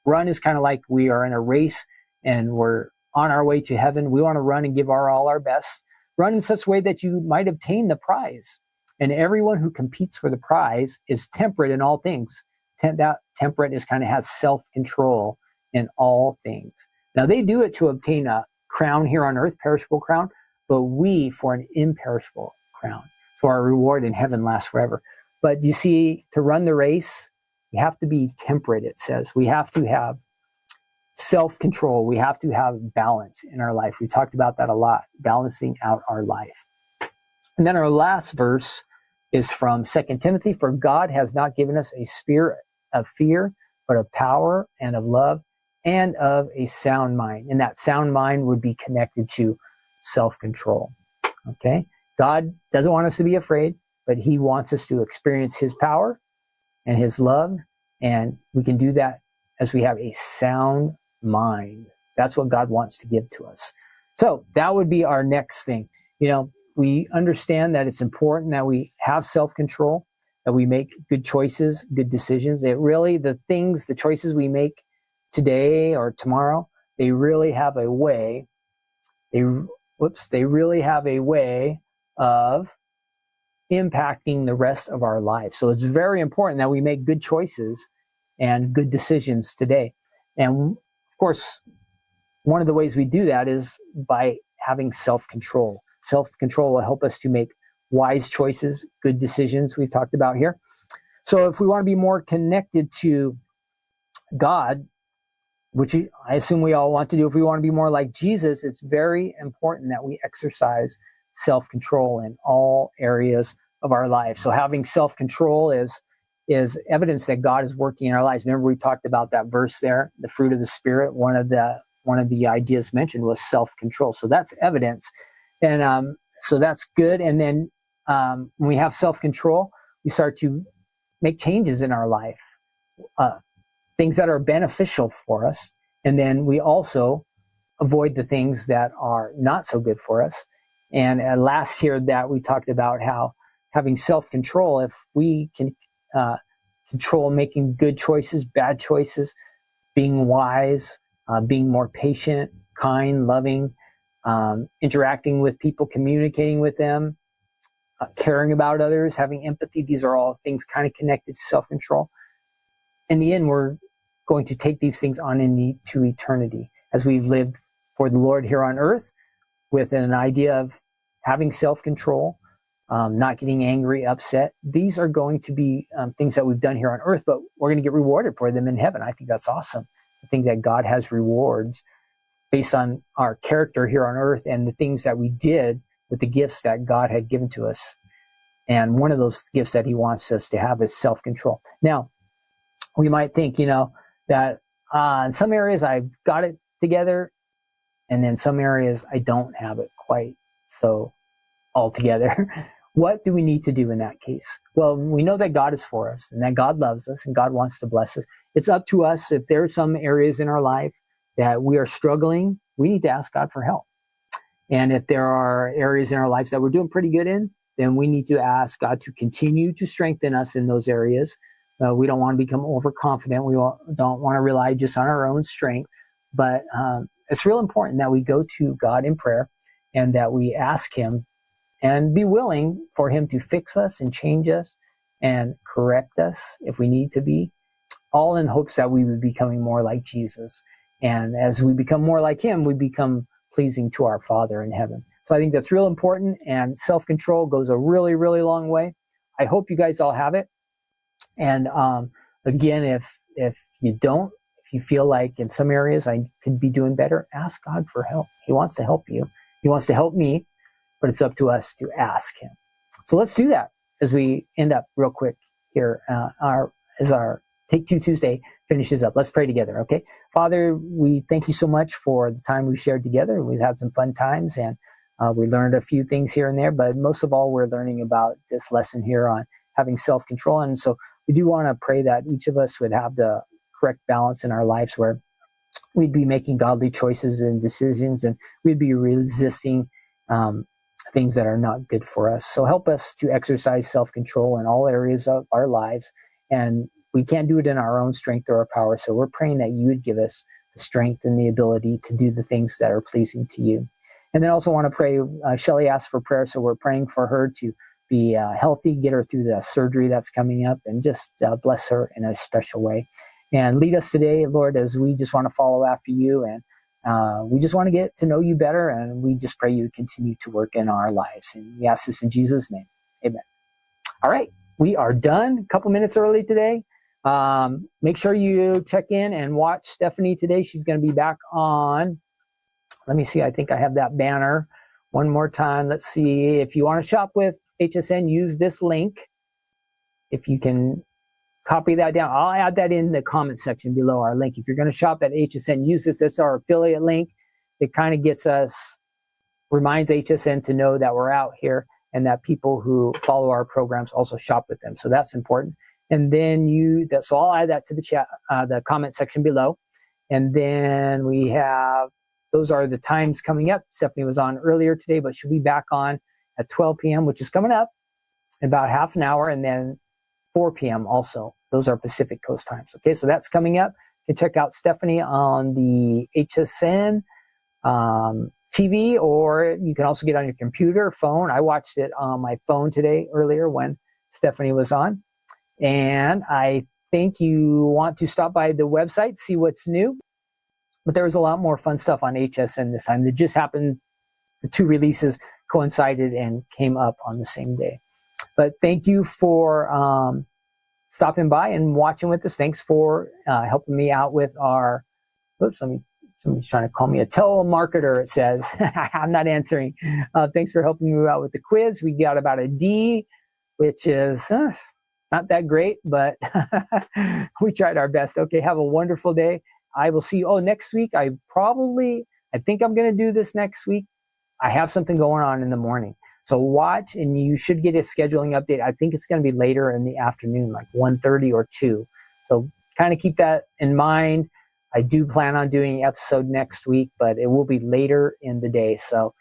run is kind of like we are in a race and we're on our way to heaven. We want to run and give all our best. Run in such a way that you might obtain the prize. And everyone who competes for the prize is temperate in all things. Temperate is kind of has self-control in all things. Now they do it to obtain a crown here on earth, perishable crown, but we for an imperishable crown. So our reward in heaven lasts forever. But you see, to run the race, we have to be temperate, it says. We have to have self-control. We have to have balance in our life. We talked about that a lot, balancing out our life. And then our last verse is from 2 Timothy. For God has not given us a spirit of fear, but of power and of love and of a sound mind. And that sound mind would be connected to self-control. Okay? God doesn't want us to be afraid, but he wants us to experience his power and his love. And we can do that as we have a sound mind. That's what God wants to give to us. So that would be our next thing. You know, we understand that it's important that we have self-control, that we make good choices, good decisions. The choices we make today or tomorrow, they really have a way, they really have a way of impacting the rest of our life. So it's very important that we make good choices and good decisions today. And of course, one of the ways we do that is by having self-control. Self-control will help us to make wise choices, good decisions we've talked about here. So if we want to be more connected to God, which I assume we all want to do, if we want to be more like Jesus, it's very important that we exercise self-control in all areas of our life. So having self-control is evidence that God is working in our lives. Remember, we talked about that verse there, the fruit of the Spirit. One of the ideas mentioned was self-control. So that's evidence. And so that's good. And then when we have self-control, we start to make changes in our life, things that are beneficial for us. And then we also avoid the things that are not so good for us. And last year that we talked about how having self-control, if we can control making good choices, bad choices, being wise, being more patient, kind, loving, interacting with people, communicating with them, caring about others, having empathy. These are all things kind of connected to self-control. In the end, we're going to take these things on into eternity. As we've lived for the Lord here on earth with an idea of having self-control, not getting angry, upset. These are going to be things that we've done here on earth, but we're going to get rewarded for them in heaven. I think that's awesome. I think that God has rewards based on our character here on earth and the things that we did with the gifts that God had given to us. And one of those gifts that he wants us to have is self-control. Now, we might think, that in some areas I've got it together, and in some areas I don't have it quite so all together. What do we need to do in that case? Well, we know that God is for us and that God loves us and God wants to bless us. It's up to us. If there are some areas in our life that we are struggling, we need to ask God for help. And if there are areas in our lives that we're doing pretty good in, then we need to ask God to continue to strengthen us in those areas. We don't want to become overconfident. We don't want to rely just on our own strength. But it's real important that we go to God in prayer and that we ask him and be willing for him to fix us and change us and correct us if we need to be, all in hopes that we would be becoming more like Jesus. And as we become more like him, we become pleasing to our Father in heaven. So I think that's real important, and self-control goes a really, really long way. I hope you guys all have it. And again, if you feel like in some areas I could be doing better, ask God for help. He wants to help you. He wants to help me, but it's up to us to ask him. So let's do that as we end up real quick here as our Take Two Tuesday finishes up. Let's pray together, okay? Father, we thank you so much for the time we've shared together. We've had some fun times, and we learned a few things here and there, but most of all, we're learning about this lesson here on having self-control. And so we do want to pray that each of us would have the correct balance in our lives where we'd be making godly choices and decisions, and we'd be resisting things that are not good for us. So help us to exercise self-control in all areas of our lives. And we can't do it in our own strength or our power. So we're praying that you would give us the strength and the ability to do the things that are pleasing to you. And then also want to pray, Shelly asked for prayer. So we're praying for her to be healthy, get her through the surgery that's coming up, and just bless her in a special way. And lead us today, Lord, as we just want to follow after you, and we just want to get to know you better, and we just pray you continue to work in our lives. And we ask this in Jesus' name. Amen. All right, we are done. A couple minutes early today. Make sure you check in and watch Stephanie today. She's going to be back on. Let me see. I think I have that banner one more time. Let's see. If you want to shop with HSN, use this link. If you can copy that down, I'll add that in the comment section below our link. If you're going to shop at HSN, use this. It's our affiliate link. It kind of reminds HSN to know that we're out here and that people who follow our programs also shop with them. So that's important. And then so I'll add that to the chat, the comment section below. And then we have, those are the times coming up. Stephanie was on earlier today, but she'll be back on at 12 p.m., which is coming up in about half an hour, and then 4 p.m. also. Those are Pacific Coast times. Okay, so that's coming up. You can check out Stephanie on the HSN TV, or you can also get on your computer, phone. I watched it on my phone today earlier when Stephanie was on. And I think you want to stop by the website, see what's new. But there was a lot more fun stuff on HSN this time. It just happened, the two releases coincided and came up on the same day. But thank you for stopping by and watching with us. Thanks for helping me out with our, somebody's trying to call me a telemarketer, it says. I'm not answering. Thanks for helping me out with the quiz. We got about a D, which is not that great, but we tried our best. Okay, have a wonderful day. I will see you. Next week, I think I'm going to do this next week. I have something going on in the morning. So watch, and you should get a scheduling update. I think it's going to be later in the afternoon, like 1:30 or 2. So kind of keep that in mind. I do plan on doing an episode next week, but it will be later in the day. So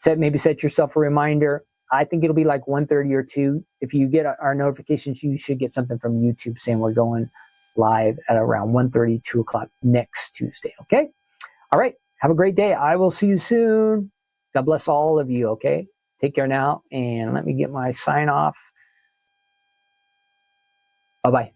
maybe set yourself a reminder. I think it'll be like 1:30 or 2. If you get our notifications, you should get something from YouTube saying we're going live at around 1:30, 2 o'clock next Tuesday. Okay? All right. Have a great day. I will see you soon. God bless all of you. Okay? Take care now. And let me get my sign off. Bye-bye.